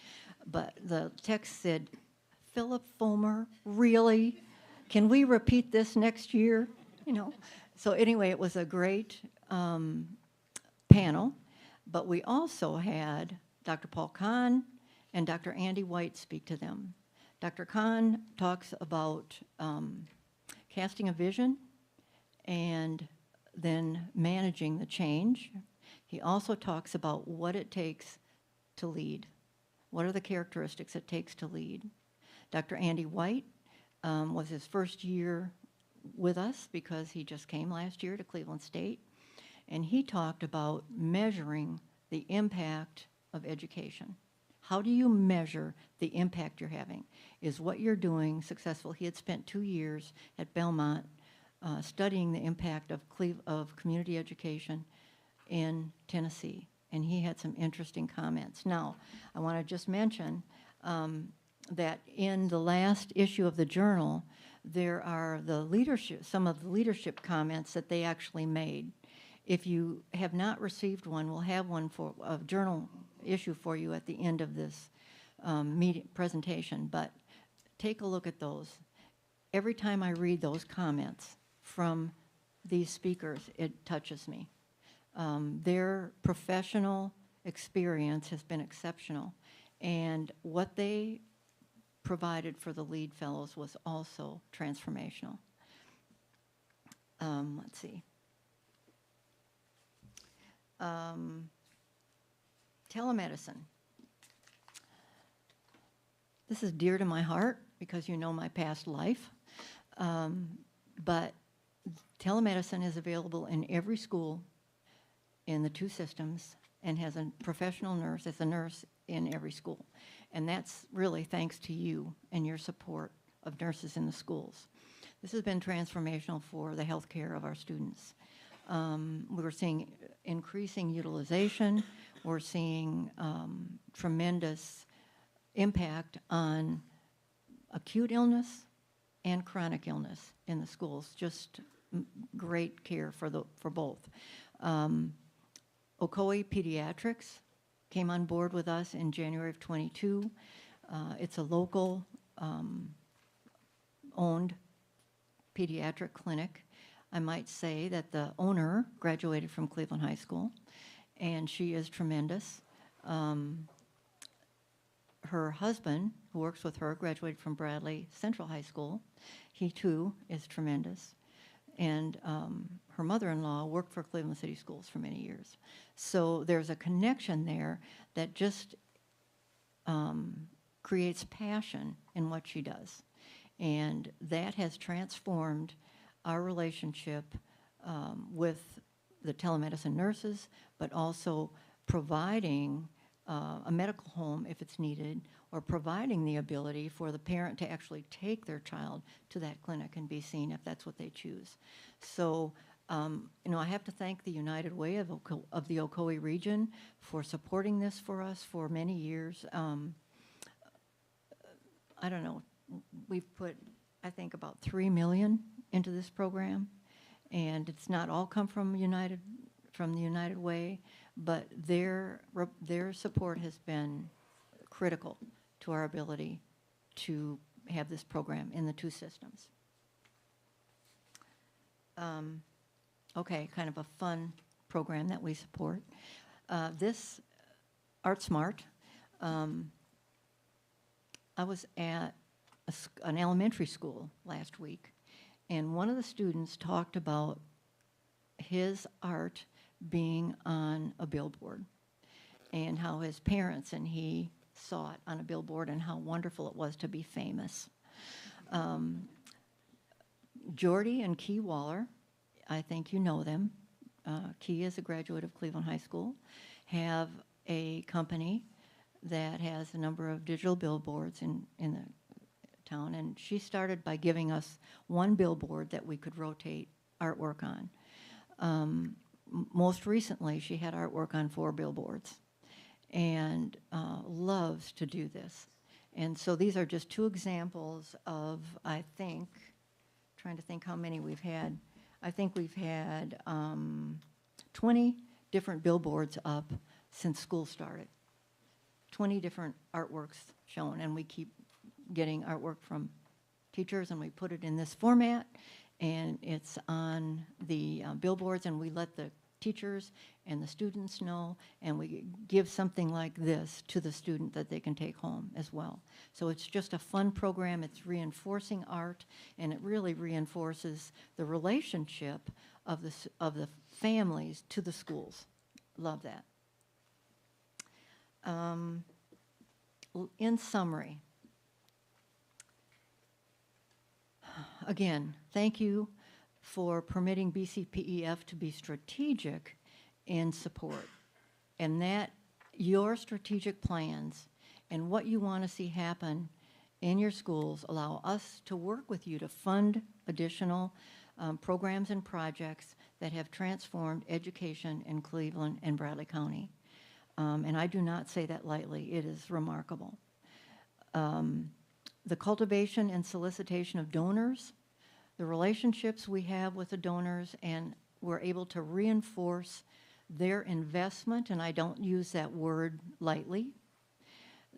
but the text said, "Philip Fulmer, really? Can we repeat this next year?" You know. So anyway, it was a great panel, but we also had Dr. Paul Kahn and Dr. Andy White speak to them. Dr. Kahn talks about casting a vision and then managing the change. He also talks about what it takes to lead. What are the characteristics it takes to lead? Dr. Andy White was his first year with us because he just came last year to Cleveland State, and he talked about measuring the impact of education. How do you measure the impact you're having? Is what you're doing successful? He had spent 2 years at Belmont studying the impact of community education in Tennessee, and he had some interesting comments. Now, I want to just mention that in the last issue of the Journal, there are some of the leadership comments that they actually made. If you have not received one, we'll have one for a Journal issue for you at the end of this presentation, but take a look at those. Every time I read those comments from these speakers, it touches me. Their professional experience has been exceptional, and what they provided for the LEAD Fellows was also transformational. Let's see. Telemedicine. This is dear to my heart because you know my past life, but telemedicine is available in every school in the two systems and has a professional nurse as a nurse in every school. And that's really thanks to you and your support of nurses in the schools. This has been transformational for the health care of our students. We're seeing increasing utilization. We're seeing tremendous impact on acute illness and chronic illness in the schools. Just great care for both. Ocoee Pediatrics came on board with us in January of '22. It's a local owned pediatric clinic. I might say that the owner graduated from Cleveland High School, and she is tremendous. Her husband, who works with her, graduated from Bradley Central High School. He, too, is tremendous. And her mother-in-law worked for Cleveland City Schools for many years. So there's a connection there that just creates passion in what she does. And that has transformed our relationship with the telemedicine nurses, but also providing a medical home if it's needed, or providing the ability for the parent to actually take their child to that clinic and be seen if that's what they choose. So, I have to thank the United Way of the Ocoee region for supporting this for us for many years. I don't know, we've put, I think, about $3 million into this program, and it's not all come from the United Way, but their support has been critical to our ability to have this program in the two systems. Okay, kind of a fun program that we support. This Art Smart, I was at an elementary school last week, and one of the students talked about his art being on a billboard and how his parents and he saw it on a billboard and how wonderful it was to be famous. Jordy and Key Waller, I think you know them. Key is a graduate of Cleveland High School, have a company that has a number of digital billboards in the town, and she started by giving us one billboard that we could rotate artwork on. Most recently, she had artwork on 4 billboards and loves to do this. And so these are just 2 examples of, I think, trying to think how many we've had. I think we've had 20 different billboards up since school started. 20 different artworks shown, and we keep getting artwork from teachers, and we put it in this format, and it's on the billboards, and we let the teachers and the students know, and we give something like this to the student that they can take home as well. So it's just a fun program. It's reinforcing art, and it really reinforces the relationship of the families to the schools. Love that. In summary, again, thank you for permitting BCPEF to be strategic in support, and that your strategic plans and what you want to see happen in your schools allow us to work with you to fund additional programs and projects that have transformed education in Cleveland and Bradley County. And I do not say that lightly. It is remarkable. The cultivation and solicitation of donors, the relationships we have with the donors, and we're able to reinforce their investment, and I don't use that word lightly.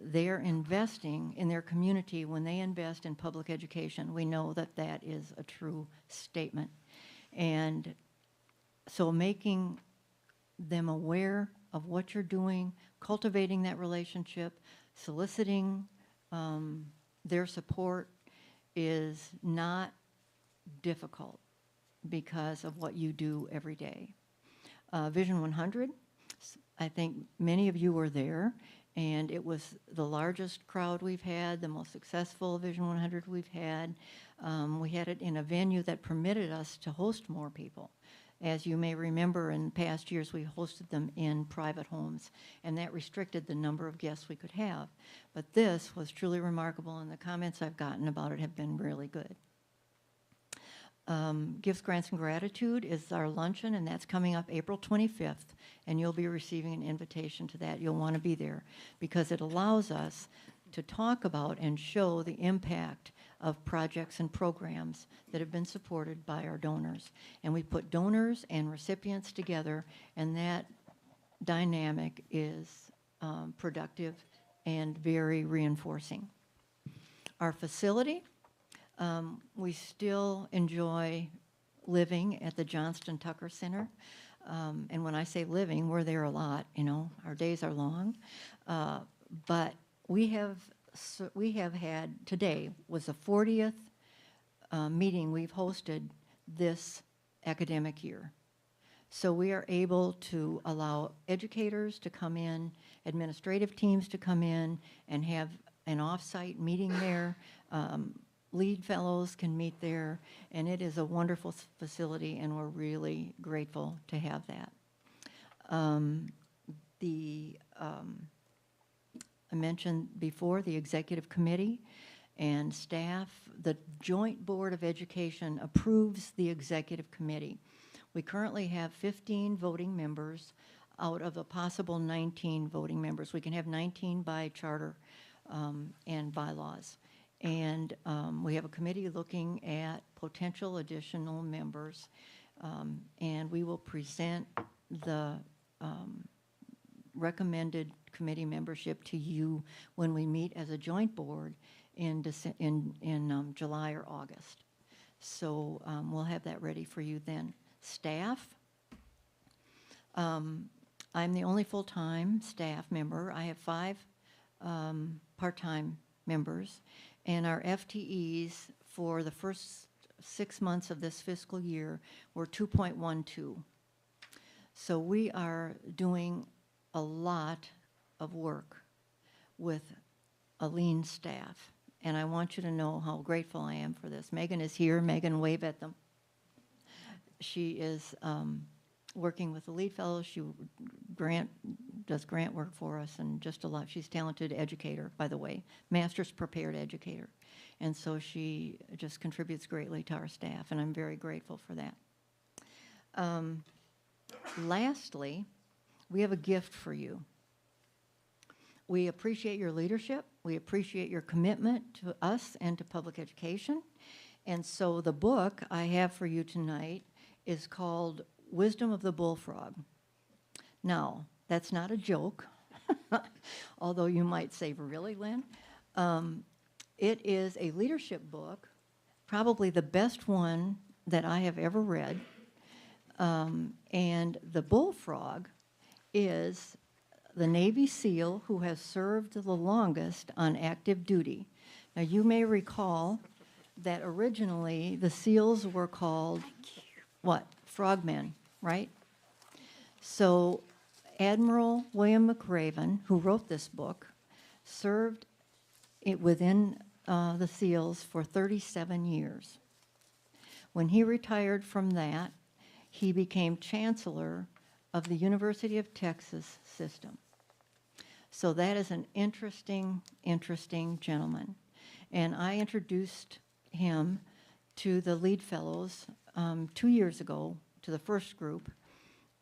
They're investing in their community when they invest in public education. We know that that is a true statement. And so making them aware of what you're doing, cultivating that relationship, soliciting their support is not difficult because of what you do every day. Vision 100, I think many of you were there, and it was the largest crowd we've had, the most successful Vision 100 we've had. We had it in a venue that permitted us to host more people. As you may remember, in past years, we hosted them in private homes, and that restricted the number of guests we could have. But this was truly remarkable, and the comments I've gotten about it have been really good. Gifts, Grants, and Gratitude is our luncheon, and that's coming up April 25th, and you'll be receiving an invitation to that. You'll want to be there because it allows us to talk about and show the impact of projects and programs that have been supported by our donors. And we put donors and recipients together, and that dynamic is productive and very reinforcing. Our facility, we still enjoy living at the Johnston Tucker Center. And when I say living, we're there a lot, you know, our days are long. But we have had, today was the 40th meeting we've hosted this academic year. So we are able to allow educators to come in, administrative teams to come in and have an off-site meeting there. Lead fellows can meet there, and it is a wonderful facility, and we're really grateful to have that. I mentioned before the executive committee and staff. The Joint Board of Education approves the executive committee. We currently have 15 voting members out of a possible 19 voting members. We can have 19 by charter and bylaws. And we have a committee looking at potential additional members, and we will present the recommended committee membership to you when we meet as a joint board in July or August. So we'll have that ready for you then. Staff, I'm the only full-time staff member. I have 5 part-time members, and our FTEs for the first 6 months of this fiscal year were 2.12. So we are doing a lot of work with a lean staff, and I want you to know how grateful I am for this. Megan is here. Megan, wave at them. She is working with the lead fellows. She does grant work for us, and just a lot. She's a talented educator, by the way, master's prepared educator. And so she just contributes greatly to our staff, and I'm very grateful for that. Lastly, we have a gift for you. We appreciate your leadership. We appreciate your commitment to us and to public education. And so the book I have for you tonight is called Wisdom of the Bullfrog. Now, that's not a joke, although you might say, really, Lynn? It is a leadership book, probably the best one that I have ever read. And the bullfrog is the Navy SEAL who has served the longest on active duty. Now, you may recall that originally the SEALs were called, what? Frogmen, right? So Admiral William McRaven, who wrote this book, served it within the SEALs for 37 years. When he retired from that, he became chancellor of the University of Texas system. So that is an interesting gentleman. And I introduced him to the lead fellows 2 years ago to the first group,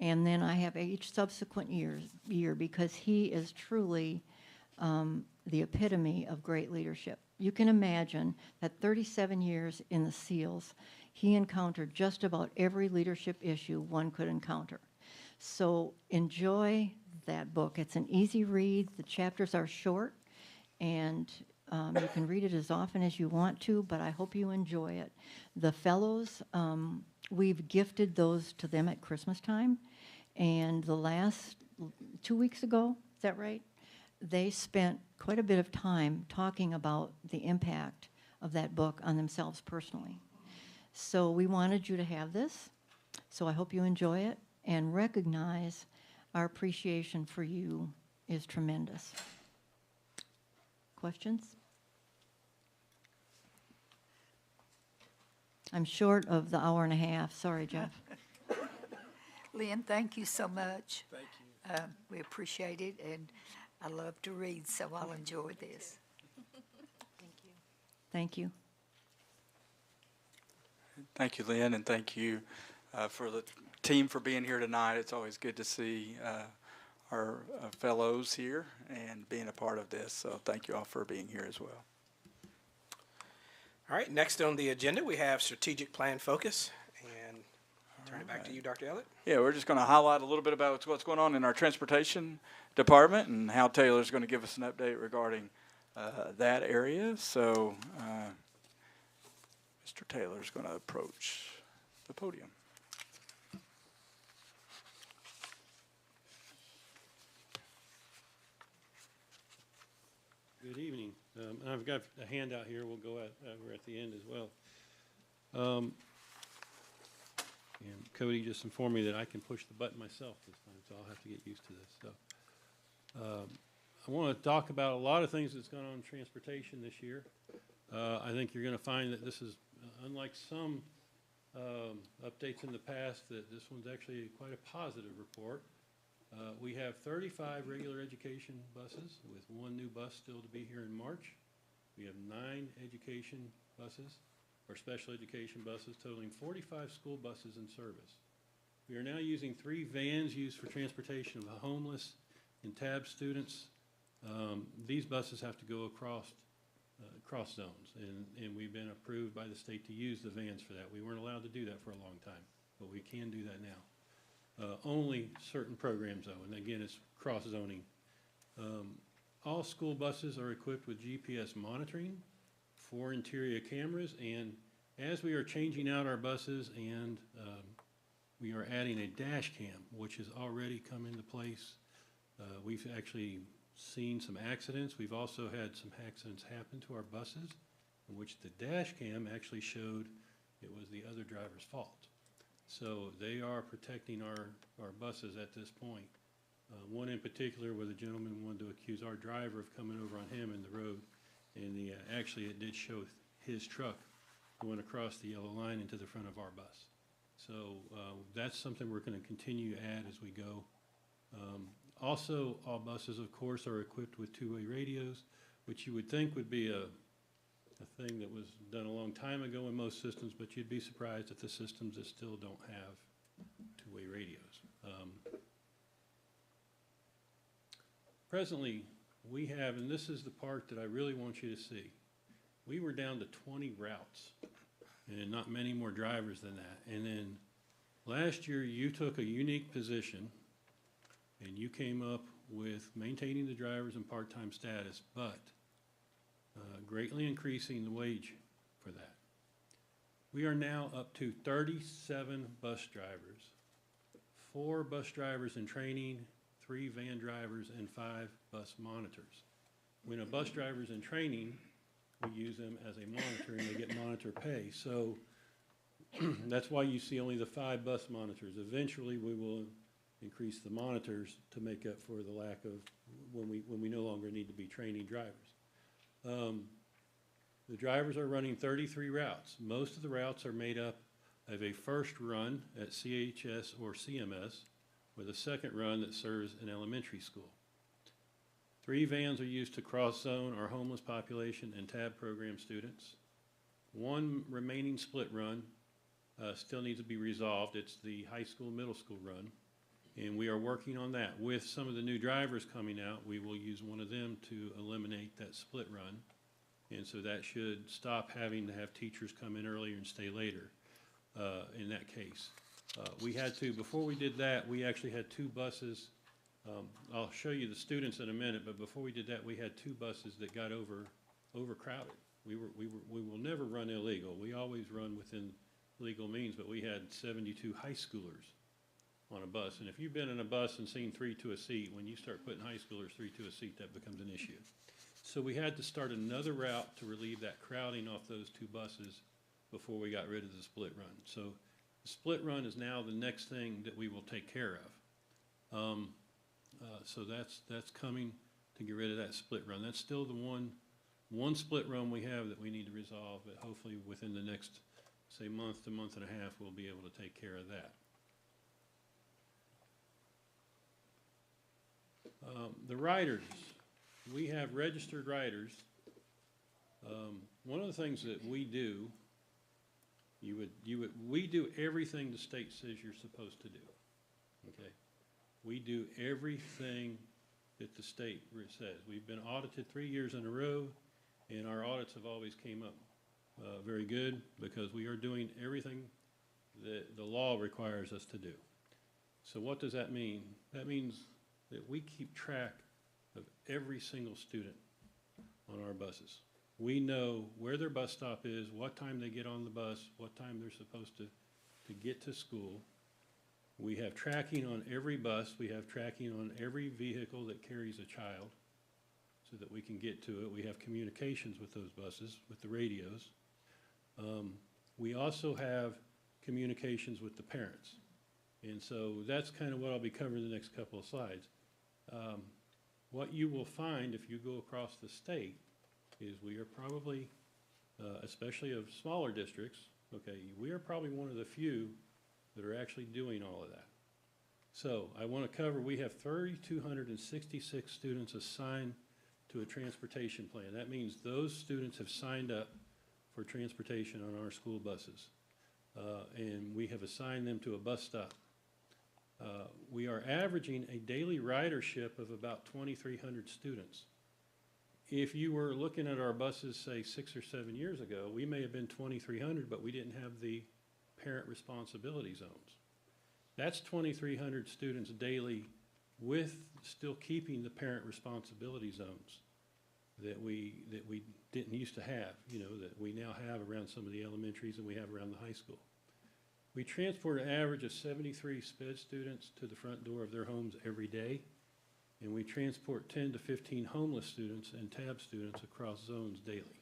and then I have each subsequent year because he is truly the epitome of great leadership. You can imagine that 37 years in the SEALs, he encountered just about every leadership issue one could encounter. So enjoy that book. It's an easy read. The chapters are short, and you can read it as often as you want to, but I hope you enjoy it. The fellows, we've gifted those to them at Christmas time, and the last 2 weeks ago, is that right? They spent quite a bit of time talking about the impact of that book on themselves personally. So we wanted you to have this, so I hope you enjoy it and recognize our appreciation for you is tremendous. Questions? I'm short of the hour and a half. Sorry, Jeff. Lynn, thank you so much. Thank you. We appreciate it, and I love to read, so I'll enjoy this. Thank you. Thank you, Lynn, and thank you for the team for being here tonight. It's always good to see our fellows here and being a part of this. So thank you all for being here as well. All right, next on the agenda, we have strategic plan focus, and turn it back to you, Dr. Ellett. Yeah, we're just going to highlight a little bit about what's going on in our transportation department and how Taylor's going to give us an update regarding that area. So Mr. Taylor's going to approach the podium. Good evening. I've got a handout here. We'll go over at the end as well. And Cody just informed me that I can push the button myself this time, so I'll have to get used to this. So, I want to talk about a lot of things that's gone on in transportation this year. I think you're going to find that this is, unlike some updates in the past, that this one's actually quite a positive report. We have 35 regular education buses with 1 new bus still to be here in March. We have 9 education buses, or special education buses, totaling 45 school buses in service. We are now using 3 vans used for transportation of the homeless and TAB students. These buses have to go across zones, and we've been approved by the state to use the vans for that. We weren't allowed to do that for a long time, but we can do that now. Only certain programs, though, and again, it's cross-zoning. All school buses are equipped with GPS monitoring, 4 interior cameras, and as we are changing out our buses and we are adding a dash cam, which has already come into place. We've actually seen some accidents. We've also had some accidents happen to our buses in which the dash cam actually showed it was the other driver's fault. So they are protecting our buses at this point. One in particular where the gentleman wanted to accuse our driver of coming over on him in the road, and actually it did show his truck going across the yellow line into the front of our bus. So that's something we're going to continue to add as we go. Also, all buses, of course, are equipped with 2-way radios, which you would think would be a thing that was done a long time ago in most systems, but you'd be surprised at the systems that still don't have 2-way radios. Presently, we have, and this is the part that I really want you to see, we were down to 20 routes and not many more drivers than that. And then last year, you took a unique position and you came up with maintaining the drivers in part-time status, but greatly increasing the wage for that. We are now up to 37 bus drivers, 4 bus drivers in training, 3 van drivers, and 5 bus monitors. When a bus driver's in training, we use them as a monitor and they get monitor pay. So that's why you see only the 5 bus monitors. Eventually we will increase the monitors to make up for the lack of when we no longer need to be training drivers. The drivers are running 33 routes. Most of the routes are made up of a first run at CHS or CMS with a second run that serves an elementary school. 3 vans are used to cross-zone our homeless population and TAB program students. 1 remaining split run still needs to be resolved. It's the high school, middle school run. And we are working on that. With some of the new drivers coming out, we will use one of them to eliminate that split run. And so that should stop having to have teachers come in earlier and stay later in that case. We had to, before we did that, we actually had 2 buses. I'll show you the students in a minute, but before we did that, we had 2 buses that got overcrowded. We will never run illegal. We always run within legal means, but we had 72 high schoolers on a bus. And if you've been in a bus and seen 3 to a seat, when you start putting high schoolers 3 to a seat, that becomes an issue. So we had to start another route to relieve that crowding off those 2 buses before we got rid of the split run. So the split run is now the next thing that we will take care of. So that's coming to get rid of that split run. That's still the one split run we have that we need to resolve, but hopefully within the next, say, month to month and a half, we'll be able to take care of that. The riders, we have registered riders. One of the things that we do, we do everything the state says you're supposed to do. Okay, we do everything that the state says. We've been audited 3 years in a row, and our audits have always came up very good because we are doing everything that the law requires us to do. So what does that mean? That means that we keep track of every single student on our buses. We know where their bus stop is, what time they get on the bus, what time they're supposed to get to school. We have tracking on every bus. We have tracking on every vehicle that carries a child so that we can get to it. We have communications with those buses, with the radios. We also have communications with the parents. And so that's kind of what I'll be covering in the next couple of slides. What you will find if you go across the state is we are probably, especially of smaller districts, okay, we are probably one of the few that are actually doing all of that. So I want to cover, we have 3,266 students assigned to a transportation plan. That means those students have signed up for transportation on our school buses. And we have assigned them to a bus stop. We are averaging a daily ridership of about 2,300 students. If you were looking at our buses, say 6 or 7 years ago, we may have been 2,300, but we didn't have the parent responsibility zones. That's 2,300 students daily with still keeping the parent responsibility zones that we didn't used to have, you know, that we now have around some of the elementaries and we have around the high school. We transport an average of 73 SPED students to the front door of their homes every day, and we transport 10 to 15 homeless students and TAB students across zones daily.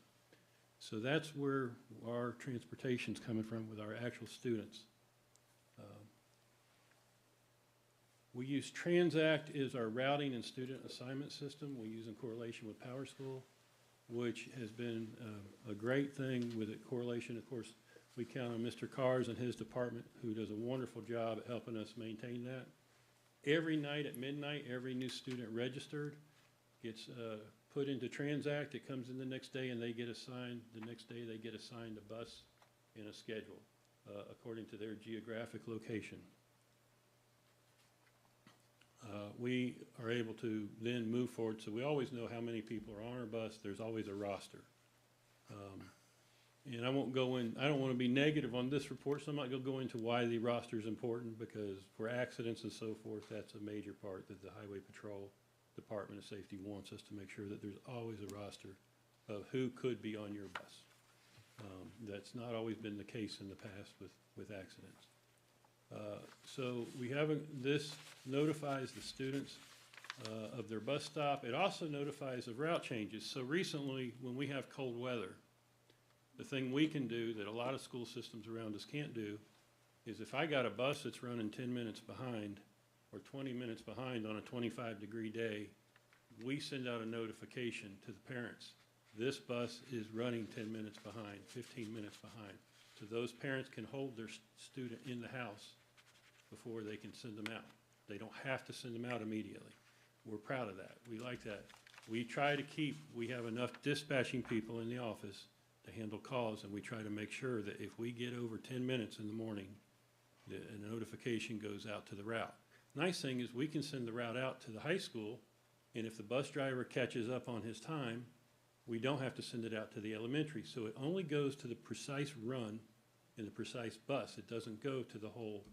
So that's where our transportation's coming from with our actual students. We use Transact as our routing and student assignment system. We use in correlation with PowerSchool, which has been a great thing with it. Correlation, of course, we count on Mr. Cars and his department, who does a wonderful job at helping us maintain that. Every night at midnight, every new student registered gets put into Transact. It comes in the next day and they get assigned, the next day they get assigned a bus and a schedule according to their geographic location. We are able to then move forward, so we always know how many people are on our bus. There's always a roster. And I won't go in, I don't want to be negative on this report, so I'm not going to go into why the roster is important, because for accidents and so forth, that's a major part that the Highway Patrol Department of Safety wants us to make sure that there's always a roster of who could be on your bus. That's not always been the case in the past with accidents. So we haven't, this notifies the students of their bus stop. It also notifies of route changes. So recently, when we have cold weather, the thing we can do that a lot of school systems around us can't do is if I got a bus that's running 10 minutes behind or 20 minutes behind on a 25-degree day, we send out a notification to the parents. This bus is running 10 minutes behind, 15 minutes behind. So those parents can hold their student in the house before they can send them out. They don't have to send them out immediately. We're proud of that. We like that. We try to keep, we have enough dispatching people in the office to handle calls, and we try to make sure that if we get over 10 minutes in the morning, that a notification goes out to the route. Nice thing is we can send the route out to the high school, and if the bus driver catches up on his time, we don't have to send it out to the elementary. So it only goes to the precise run in the precise bus. It doesn't go to the whole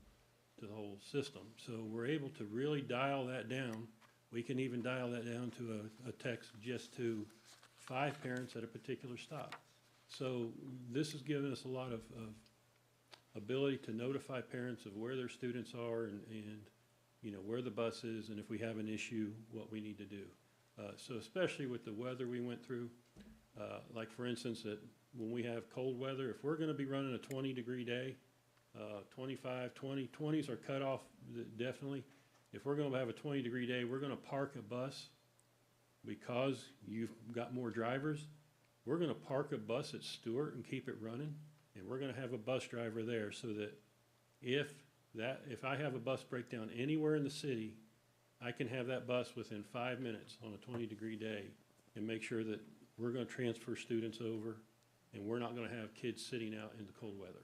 system. So we're able to really dial that down. We can even dial that down to a text just to 5 parents at a particular stop. So this has given us a lot of ability to notify parents of where their students are and you know, where the bus is, and if we have an issue, what we need to do. So especially with the weather we went through, like for instance, when we have cold weather, if we're gonna be running a 20-degree day, 25, 20, 20s are cut off definitely. If we're gonna have a 20-degree day, we're gonna park a bus because you've got more drivers. We're gonna park a bus at Stewart and keep it running, and we're gonna have a bus driver there so that if I have a bus breakdown anywhere in the city, I can have that bus within 5 minutes on a 20-degree day and make sure that we're gonna transfer students over and we're not gonna have kids sitting out in the cold weather.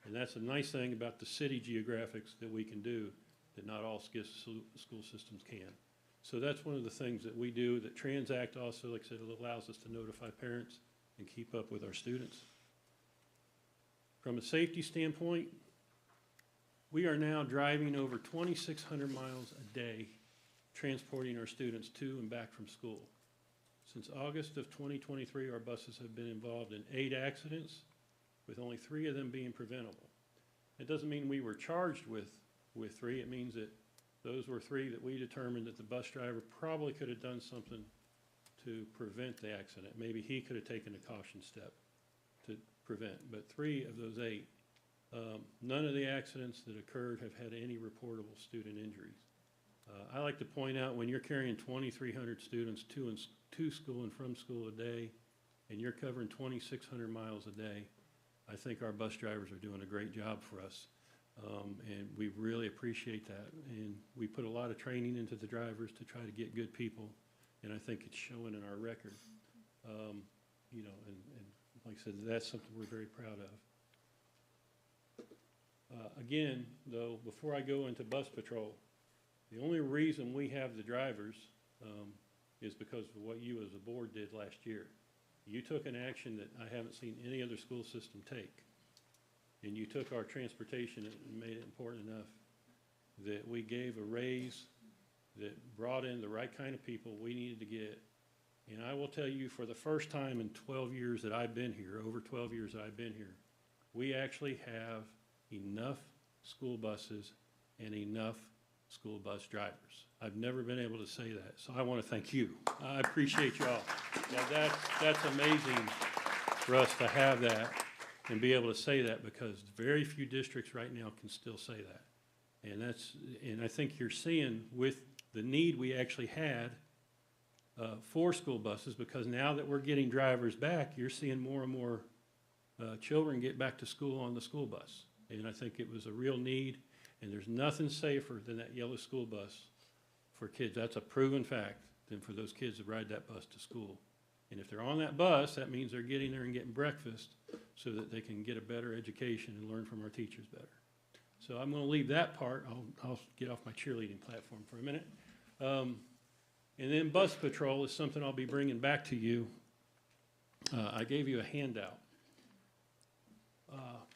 And that's a nice thing about the city geographics that we can do that not all school systems can. So that's one of the things that we do. That Transact also, like I said, it allows us to notify parents and keep up with our students. From a safety standpoint, we are now driving over 2,600 miles a day transporting our students to and back from school. Since August of 2023, our buses have been involved in 8 accidents, with only 3 of them being preventable. It doesn't mean we were charged with 3. It means that those were 3 that we determined that the bus driver probably could have done something to prevent the accident. Maybe he could have taken a caution step to prevent, but 3 of those 8, none of the accidents that occurred have had any reportable student injuries. I like to point out, when you're carrying 2,300 students to school and from school a day, and you're covering 2,600 miles a day, I think our bus drivers are doing a great job for us. And we really appreciate that. And we put a lot of training into the drivers to try to get good people, and I think it's showing in our record. You know, and like I said, that's something we're very proud of. Again, though, before I go into bus patrol, the only reason we have the drivers is because of what you as a board did last year. You took an action that I haven't seen any other school system take. And you took our transportation and made it important enough that we gave a raise that brought in the right kind of people we needed to get. And I will tell you, for the first time in 12 years that I've been here, over 12 years that I've been here, we actually have enough school buses and enough school bus drivers. I've never been able to say that, so I want to thank you. I appreciate you all. That's amazing for us to have that and be able to say that, because very few districts right now can still say that. And I think you're seeing with the need we actually had for school buses, because now that we're getting drivers back, you're seeing more and more children get back to school on the school bus. And I think it was a real need, and there's nothing safer than that yellow school bus for kids. That's a proven fact, than for those kids to ride that bus to school. And if they're on that bus, that means they're getting there and getting breakfast so that they can get a better education and learn from our teachers better. So I'm going to leave that part. I'll get off my cheerleading platform for a minute. And then bus patrol is something I'll be bringing back to you. I gave you a handout.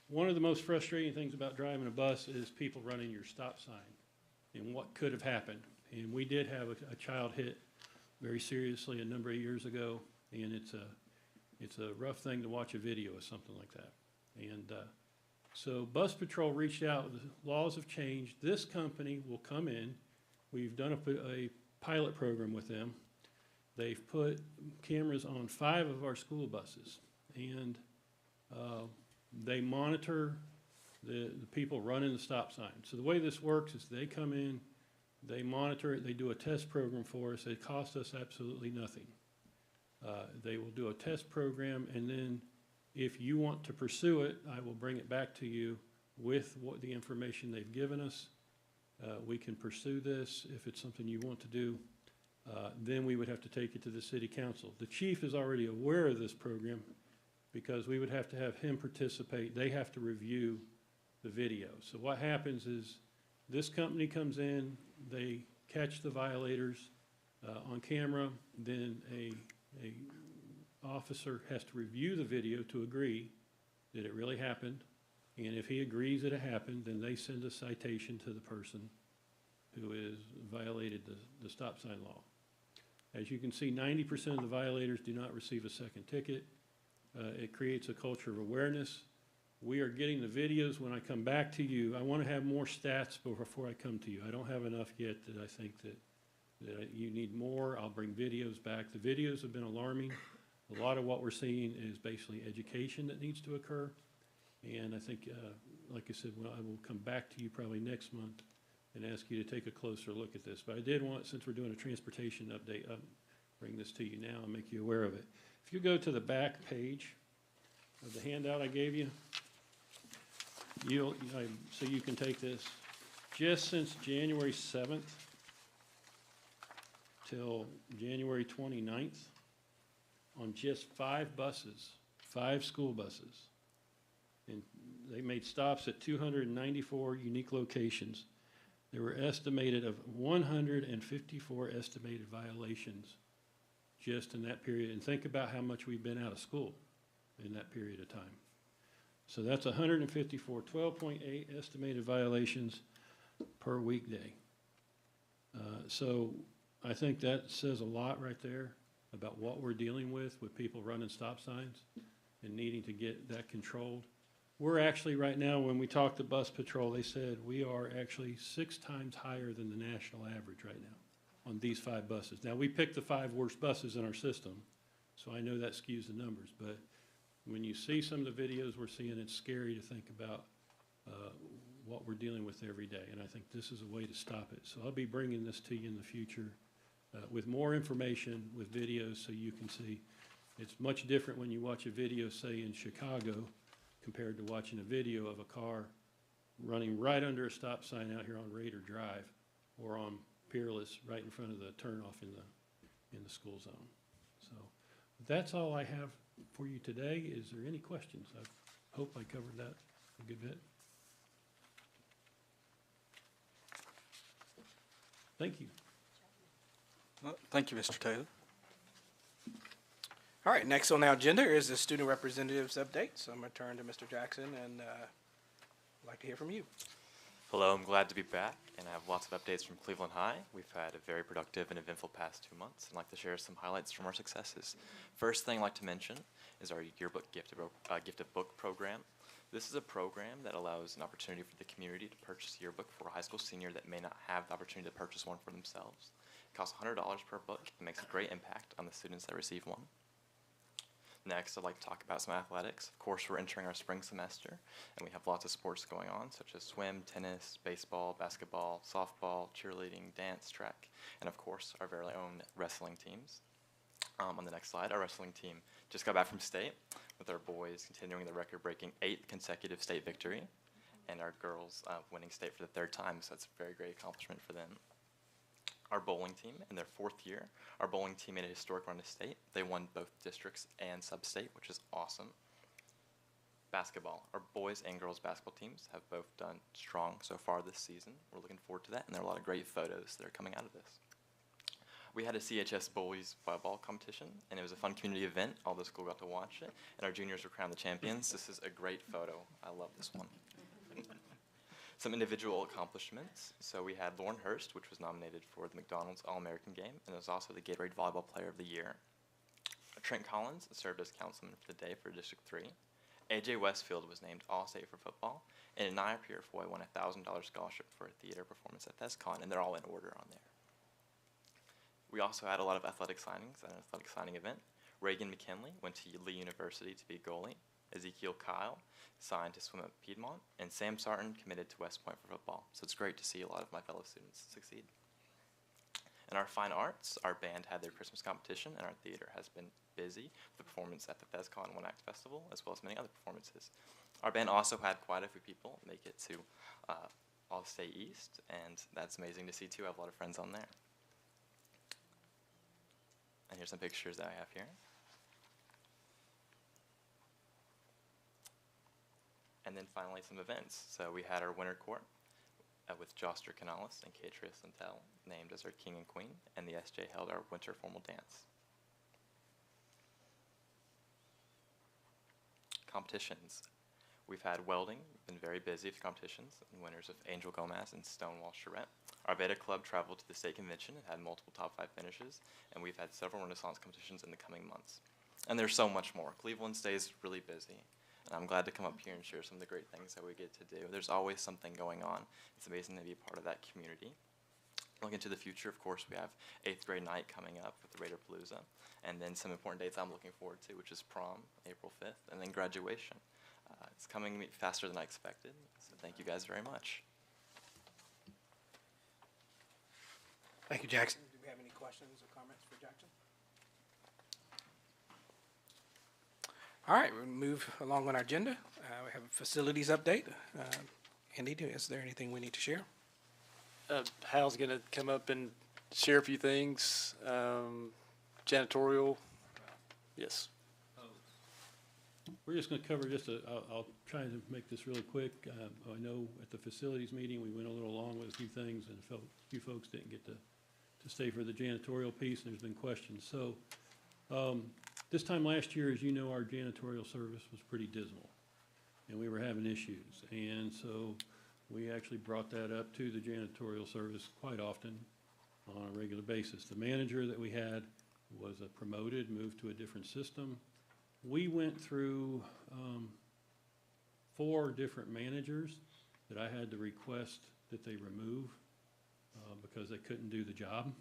One of the most frustrating things about driving a bus is people running your stop sign and what could have happened. And we did have a child hit very seriously a number of years ago, and it's a rough thing to watch a video of something like that. And so bus patrol reached out. The laws have changed. This company will come in. We've done a pilot program with them. They've put cameras on 5 of our school buses, and they monitor the people running the stop sign. So the way this works is they come in, they monitor it, they do a test program for us. It costs us absolutely nothing. They will do a test program, and then if you want to pursue it, I will bring it back to you with what the information they've given us. We can pursue this if it's something you want to do. Then we would have to take it to the city council. The chief is already aware of this program because we would have to have him participate. They have to review the video. So what happens is this company comes in, they catch the violators on camera, then a officer has to review the video to agree that it really happened. And if he agrees that it happened, then they send a citation to the person who has violated the stop sign law. As you can see, 90% of the violators do not receive a second ticket. It creates a culture of awareness. We are getting the videos when I come back to you. I want to have more stats before I come to you. I don't have enough yet that I think that you need more. I'll bring videos back. The videos have been alarming. A lot of what we're seeing is basically education that needs to occur. And I think, like I said, I will come back to you probably next month and ask you to take a closer look at this. But I did want, since we're doing a transportation update, I'll bring this to you now and make you aware of it. If you go to the back page of the handout I gave you, so you can take this. Just since January 7th till January 29th, on just 5 buses, 5 school buses, and they made stops at 294 unique locations. There were estimated of 154 estimated violations just in that period. And think about how much we've been out of school in that period of time. So that's 154, 12.8 estimated violations per weekday. So I think that says a lot right there about what we're dealing with people running stop signs and needing to get that controlled. We're actually right now, when we talked to bus patrol, they said we are actually 6 times higher than the national average right now on these 5 buses. Now, we picked the 5 worst buses in our system, so I know that skews the numbers, but when you see some of the videos we're seeing, it's scary to think about what we're dealing with every day, and I think this is a way to stop it. So I'll be bringing this to you in the future with more information, with videos, so you can see. It's much different when you watch a video, say, in Chicago, compared to watching a video of a car running right under a stop sign out here on Raider Drive or on Peerless right in front of the turnoff in the school zone. So that's all I have for you today. Is there any questions? I hope I covered that a good bit. Thank you. Well, thank you, Mr. Taylor. All right, next on our agenda is the student representatives update. So I'm going to turn to Mr. Jackson and I'd like to hear from you. Hello, I'm glad to be back, and I have lots of updates from Cleveland High. We've had a very productive and eventful past 2 months, and I'd like to share some highlights from our successes. First thing I'd like to mention is our yearbook gift of book program. This is a program that allows an opportunity for the community to purchase a yearbook for a high school senior that may not have the opportunity to purchase one for themselves. It costs $100 per book and makes a great impact on the students that receive one. Next, I'd like to talk about some athletics. Of course, we're entering our spring semester, and we have lots of sports going on, such as swim, tennis, baseball, basketball, softball, cheerleading, dance, track, and of course, our very own wrestling teams. On the next slide, our wrestling team just got back from state, with our boys continuing the record-breaking 8th consecutive state victory, and our girls winning state for the 3rd time, so that's a very great accomplishment for them. Our bowling team, in their 4th year, our bowling team made a historic run to state. They won both districts and sub-state, which is awesome. Basketball, our boys and girls basketball teams have both done strong so far this season. We're looking forward to that, and there are a lot of great photos that are coming out of this. We had a CHS Boys volleyball competition, and it was a fun community event. All the school got to watch it, and our juniors were crowned the champions. This is a great photo. I love this one. Some individual accomplishments. So we had Lauren Hurst, which was nominated for the McDonald's All-American game, and was also the Gatorade Volleyball Player of the Year. Trent Collins served as councilman for the day for District 3. AJ Westfield was named All-State for football, and Anaya Purefoy won a $1,000 scholarship for a theater performance at ThesCon, and they're all in order on there. We also had a lot of athletic signings at an athletic signing event. Reagan McKinley went to Lee University to be a goalie. Ezekiel Kyle signed to swim at Piedmont, and Sam Sarton committed to West Point for football. So it's great to see a lot of my fellow students succeed. In our fine arts, our band had their Christmas competition, and our theater has been busy with the performance at the ThesCon One Act Festival, as well as many other performances. Our band also had quite a few people make it to All-State East, and that's amazing to see too. I have a lot of friends on there. And here's some pictures that I have here. And then finally, some events. So we had our winter court with Joster Canales and Catria Santel named as our king and queen, and the SJ held our winter formal dance. Competitions. We've had welding, been very busy with competitions, and winners of Angel Gomez and Stonewall Charette. Our Beta Club traveled to the state convention and had multiple top 5 finishes, and we've had several Renaissance competitions in the coming months. And there's so much more. Cleveland stays really busy, and I'm glad to come up here and share some of the great things that we get to do. There's always something going on. It's amazing to be a part of that community. Looking to the future, of course, we have 8th grade night coming up with the Raider Palooza, and then some important dates I'm looking forward to, which is prom, April 5th, and then graduation. It's coming faster than I expected, so thank you guys very much. Thank you, Jackson. Do we have any questions or comments for Jackson? All right, we'll move along on our agenda. We have a facilities update. Andy, is there anything we need to share? Hal's going to come up and share a few things. Janitorial, yes. We're just going to cover I'll try to make this really quick. I know at the facilities meeting, we went a little long with a few things, and a few folks didn't get to stay for the janitorial piece, and there's been questions. So this time last year, as you know, our janitorial service was pretty dismal, and we were having issues. And so we actually brought that up to the janitorial service quite often on a regular basis. The manager that we had was promoted, moved to a different system. We went through 4 different managers that I had to request that they remove because they couldn't do the job.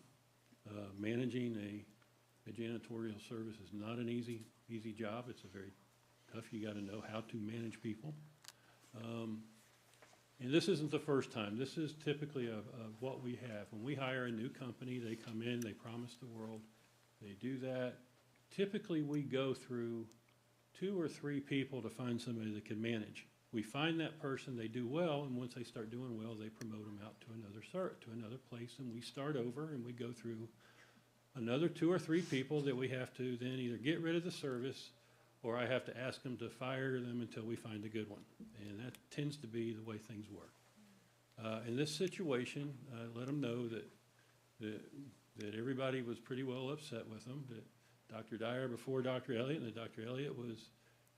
Managing a janitorial service is not an easy job. It's a very tough. You got to know how to manage people. And this isn't the first time. This is typically of what we have. When we hire a new company, they come in, they promise the world, they do that. Typically, we go through 2 or 3 people to find somebody that can manage. We find that person, they do well, and once they start doing well, they promote them out to another place, and we start over, and we go through another 2 or 3 people that we have to then either get rid of the service, or I have to ask them to fire them until we find a good one. And that tends to be the way things work. In this situation, I let them know that everybody was pretty well upset with them, that Dr. Dyer before Dr. Elliott, and that Dr. Elliott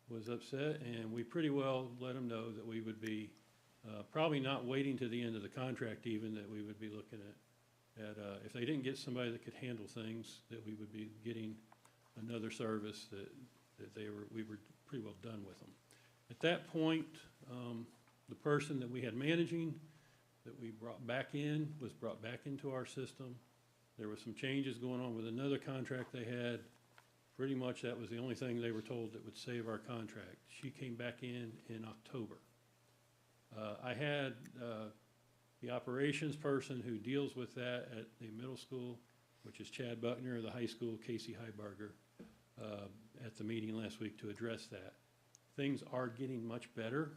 was upset, and we pretty well let them know that we would be probably not waiting to the end of the contract even, that we would be looking at if they didn't get somebody that could handle things, that we would be getting another service that we were pretty well done with them. At that point, the person that we had managing that we brought back in was brought back into our system. There were some changes going on with another contract they had. Pretty much that was the only thing they were told that would save our contract. She came back in October. I had the operations person who deals with that at the middle school, which is Chad Buckner, the high school, Casey Heiberger, at the meeting last week to address that. Things are getting much better.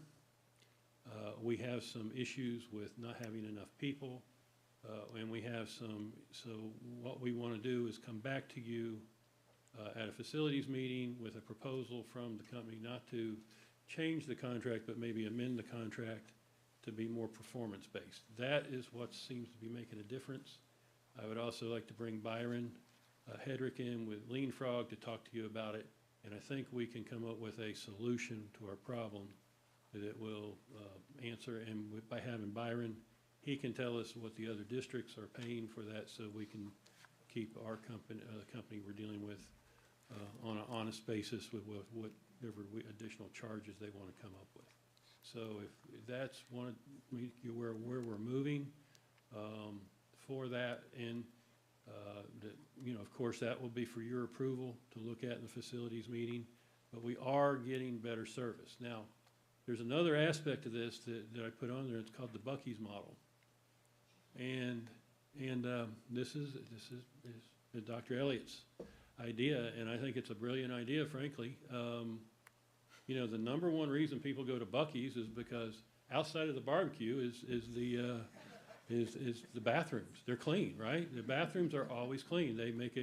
We have some issues with not having enough people, and we have so what we want to do is come back to you at a facilities meeting with a proposal from the company not to change the contract, but maybe amend the contract to be more performance-based. That is what seems to be making a difference. I would also like to bring Byron Hedrick in with Lean Frog to talk to you about it, and I think we can come up with a solution to our problem that will answer, and by having Byron, he can tell us what the other districts are paying for that, so we can keep our company, the company we're dealing with, on an honest basis with whatever additional charges they want to come up with. So if that's one, make you aware where we're moving for that, and of course, that will be for your approval to look at in the facilities meeting. But we are getting better service now. There's another aspect of this that I put on there. It's called the Buc-ee's model, and this is Dr. Elliott's idea, and I think it's a brilliant idea, frankly. The number one reason people go to Buc-ee's is because outside of the barbecue is the bathrooms. They're clean, right? The bathrooms are always clean. They make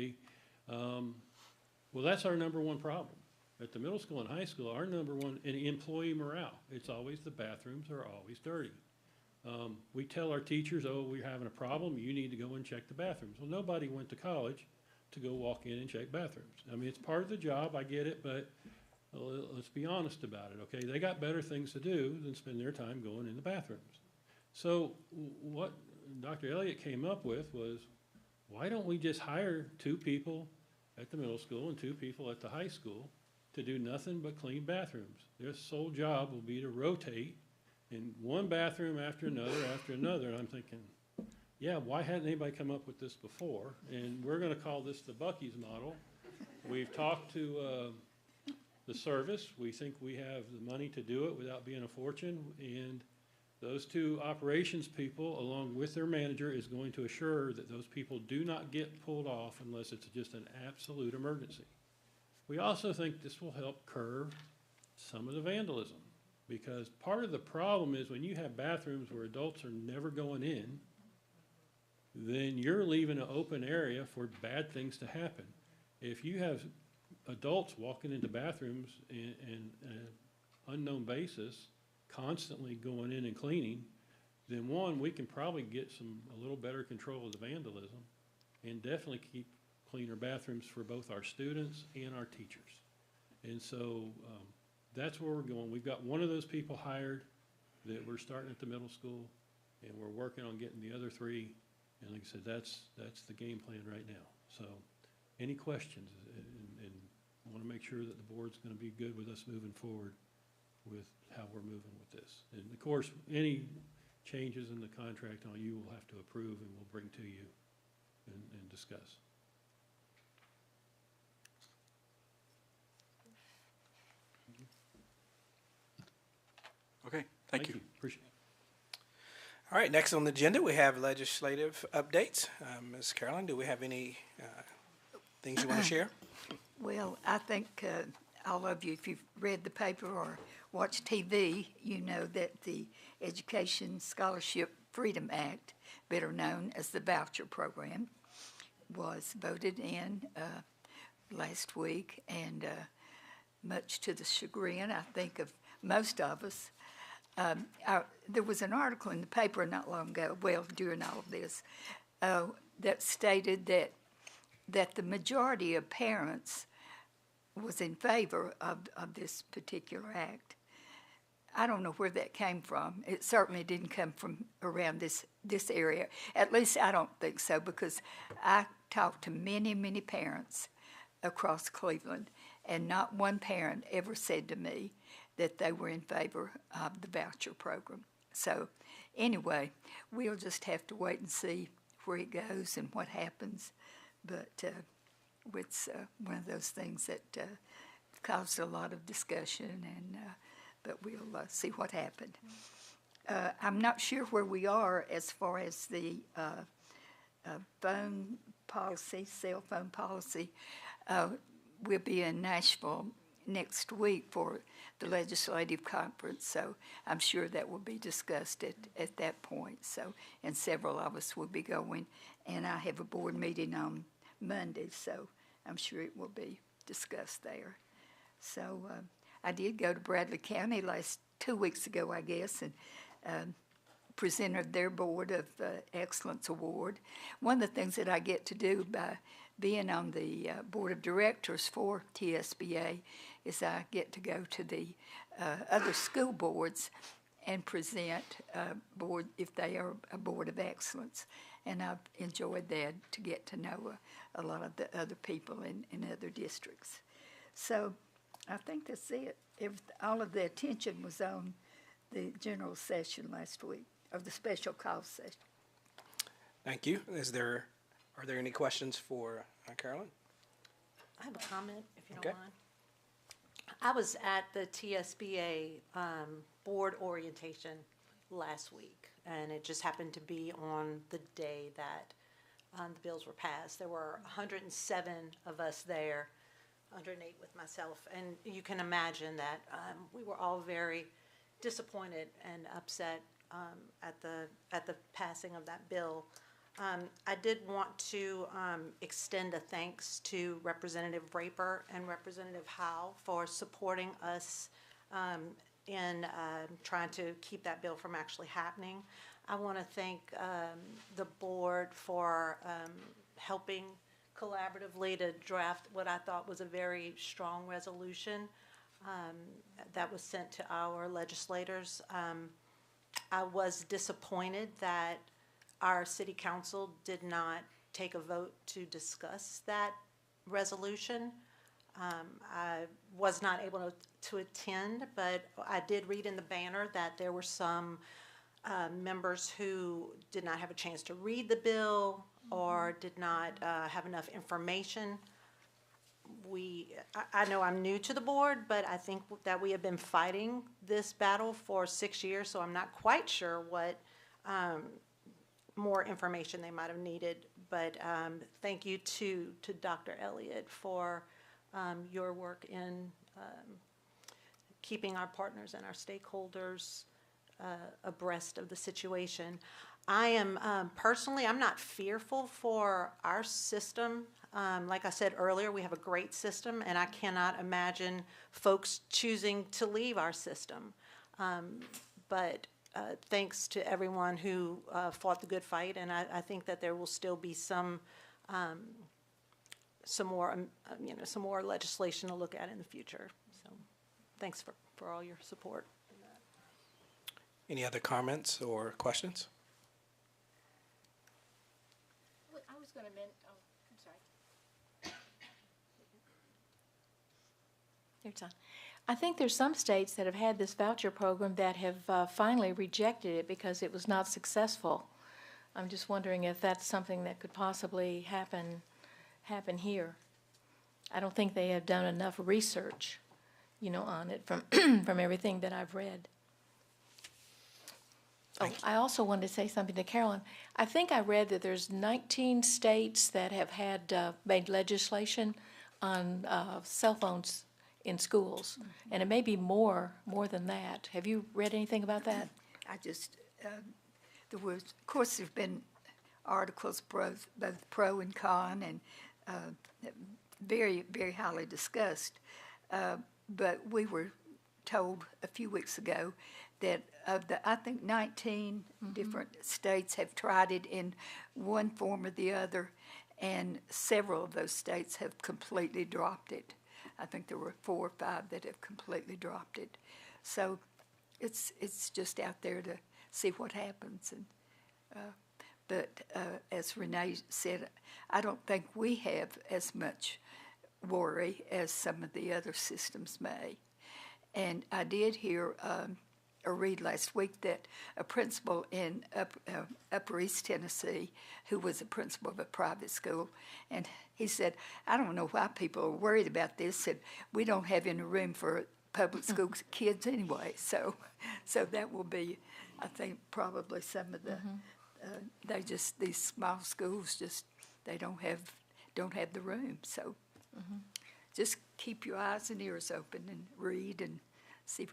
well, that's our number one problem. At the middle school and high school, our number one, in employee morale, it's always the bathrooms are always dirty. We tell our teachers, oh, we're having a problem, you need to go and check the bathrooms. Well, nobody went to college to go walk in and check bathrooms. I mean, it's part of the job, I get it, but let's be honest about it, okay? They got better things to do than spend their time going in the bathrooms. So what Dr. Elliott came up with was, why don't we just hire 2 people at the middle school and 2 people at the high school to do nothing but clean bathrooms? Their sole job will be to rotate in one bathroom after another, and I'm thinking, yeah, why hadn't anybody come up with this before? And we're gonna call this the Buc-ee's model. We've talked to the service. We think we have the money to do it without being a fortune, and those 2 operations people, along with their manager, is going to assure that those people do not get pulled off unless it's just an absolute emergency. We also think this will help curb some of the vandalism, because part of the problem is when you have bathrooms where adults are never going in, then you're leaving an open area for bad things to happen. If you have adults walking into bathrooms in an unknown basis, constantly going in and cleaning, then one, we can probably get a little better control of the vandalism, and definitely keep cleaner bathrooms for both our students and our teachers. And so that's where we're going. We've got one of those people hired that we're starting at the middle school, and we're working on getting the other 3. And like I said, that's the game plan right now. So any questions? And I want to make sure that the board's going to be good with us moving forward with how we're moving with this. And of course, any changes in the contract on you will have to approve, and we'll bring to you and discuss. Okay, thank you. Appreciate it. All right, next on the agenda, we have legislative updates. Ms. Carolyn, do we have any things you want to share? Well, I think all of you, if you've read the paper or watched TV, you know that the Education Scholarship Freedom Act, better known as the voucher program, was voted in last week, and much to the chagrin, I think, of most of us. There was an article in the paper not long ago, well, during all of this, that stated that the majority of parents was in favor of this particular act. I don't know where that came from. It certainly didn't come from around this area. At least I don't think so, because I talked to many, many parents across Cleveland, and not one parent ever said to me that they were in favor of the voucher program. So anyway, we'll just have to wait and see where it goes and what happens. But it's one of those things that caused a lot of discussion, and but we'll see what happened. I'm not sure where we are as far as the phone policy, cell phone policy. We'll be in Nashville next week for the legislative conference, so I'm sure that will be discussed at that point. So, and several of us will be going, and I have a board meeting on Monday, so I'm sure it will be discussed there. So I did go to Bradley County 2 weeks ago, I guess, and presented their Board of Excellence Award. One of the things that I get to do by being on the Board of Directors for TSBA is I get to go to the other school boards and present board if they are a Board of Excellence. And I've enjoyed that, to get to know a lot of the other people in other districts. So I think that's it. All of the attention was on the general session last week, or the special call session. Thank you. Are there any questions for Carolyn? I have a comment, if you don't Okay. mind. I was at the TSBA board orientation last week, and it just happened to be on the day that the bills were passed. There were 107 of us there, 108 with myself, and you can imagine that we were all very disappointed and upset at the passing of that bill. I did want to extend a thanks to Representative Raper and Representative Howe for supporting us in trying to keep that bill from actually happening. I want to thank the board for helping collaboratively to draft what I thought was a very strong resolution that was sent to our legislators. I was disappointed that our city council did not take a vote to discuss that resolution. I was not able to attend, but I did read in the banner that there were some members who did not have a chance to read the bill or did not have enough information. I know I'm new to the board, but I think that we have been fighting this battle for 6 years, so I'm not quite sure what more information they might have needed. But thank you to Dr. Elliott for your work in keeping our partners and our stakeholders abreast of the situation. I am personally, I'm not fearful for our system. Like I said earlier, we have a great system, and I cannot imagine folks choosing to leave our system. But thanks to everyone who fought the good fight, and I think that there will still be some more legislation to look at in the future. So, thanks for all your support. Any other comments or questions? I was going to I'm sorry. Your time. I think there's some states that have had this voucher program that have finally rejected it because it was not successful. I'm just wondering if that's something that could possibly happen here. I don't think they have done enough research, on it from from everything that I've read. I also wanted to say something to Carolyn. I think I read that there's 19 states that have had made legislation on cell phones in schools, and it may be more than that. Have you read anything about that? I just, there was, of course, there've been articles both pro and con, and very, very highly discussed. But we were told a few weeks ago that of the, I think 19 different states have tried it in one form or the other, and several of those states have completely dropped it. I think there were 4 or 5 that have completely dropped it. So it's just out there to see what happens. And but as Renee said, I don't think we have as much worry as some of the other systems may. And I did hear or read last week that a principal in Upper East Tennessee, who was a principal of a private school, and he said, I don't know why people are worried about this, said, we don't have any room for public school kids anyway. So that will be, I think, probably some of the, these small schools they don't have the room. So just keep your eyes and ears open and read and see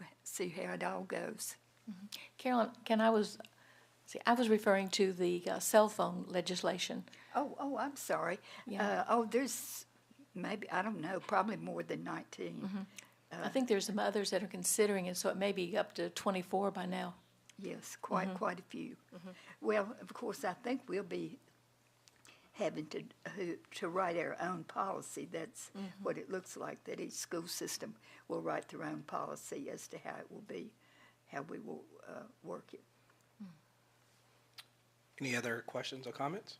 how it all goes. Carolyn, I was referring to the cell phone legislation. Oh, I'm sorry. Yeah. There's maybe, I don't know, probably more than 19. I think there's some others that are considering it, so it may be up to 24 by now. Yes, quite a few. Well, of course, I think we'll be having to write our own policy. That's what it looks like, that each school system will write their own policy as to how it will be, how we will work it. Any other questions or comments?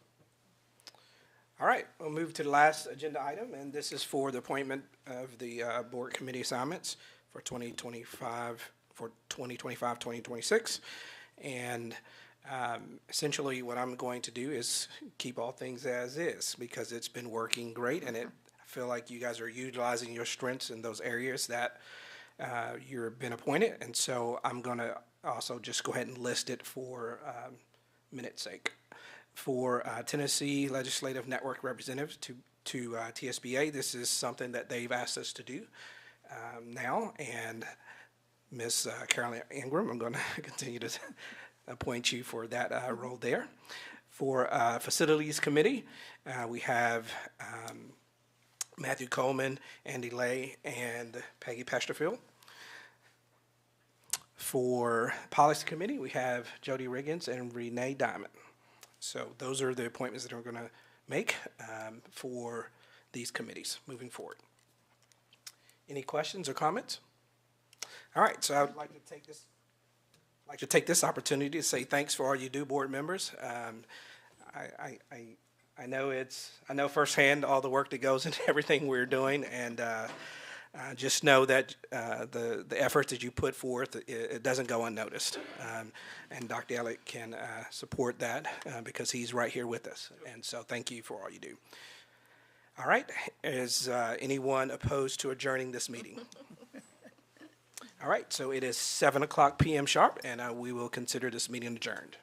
All right, we'll move to the last agenda item, and this is for the appointment of the board committee assignments for 2025-2026. And essentially what I'm going to do is keep all things as is because it's been working great, and I feel like you guys are utilizing your strengths in those areas that you've been appointed. And so I'm going to also just go ahead and list it for minute's sake. For Tennessee Legislative Network Representative to TSBA, this is something that they've asked us to do now. And Ms. Carolyn Ingram, I'm going to continue to appoint you for that role there. For Facilities Committee, we have Matthew Coleman, Andy Lay, and Peggy Pesterfield. For Policy Committee, we have Jody Riggins and Renee Diamond. So those are the appointments that we're going to make for these committees moving forward. Any questions or comments? All right, so I would like to take this opportunity to say thanks for all you do, board members. I know firsthand all the work that goes into everything we're doing, and just know that the efforts that you put forth, it doesn't go unnoticed. And Dr. Elliott can support that because he's right here with us. And so thank you for all you do. All right, is anyone opposed to adjourning this meeting? All right, so it is 7:00 p.m. sharp, and we will consider this meeting adjourned.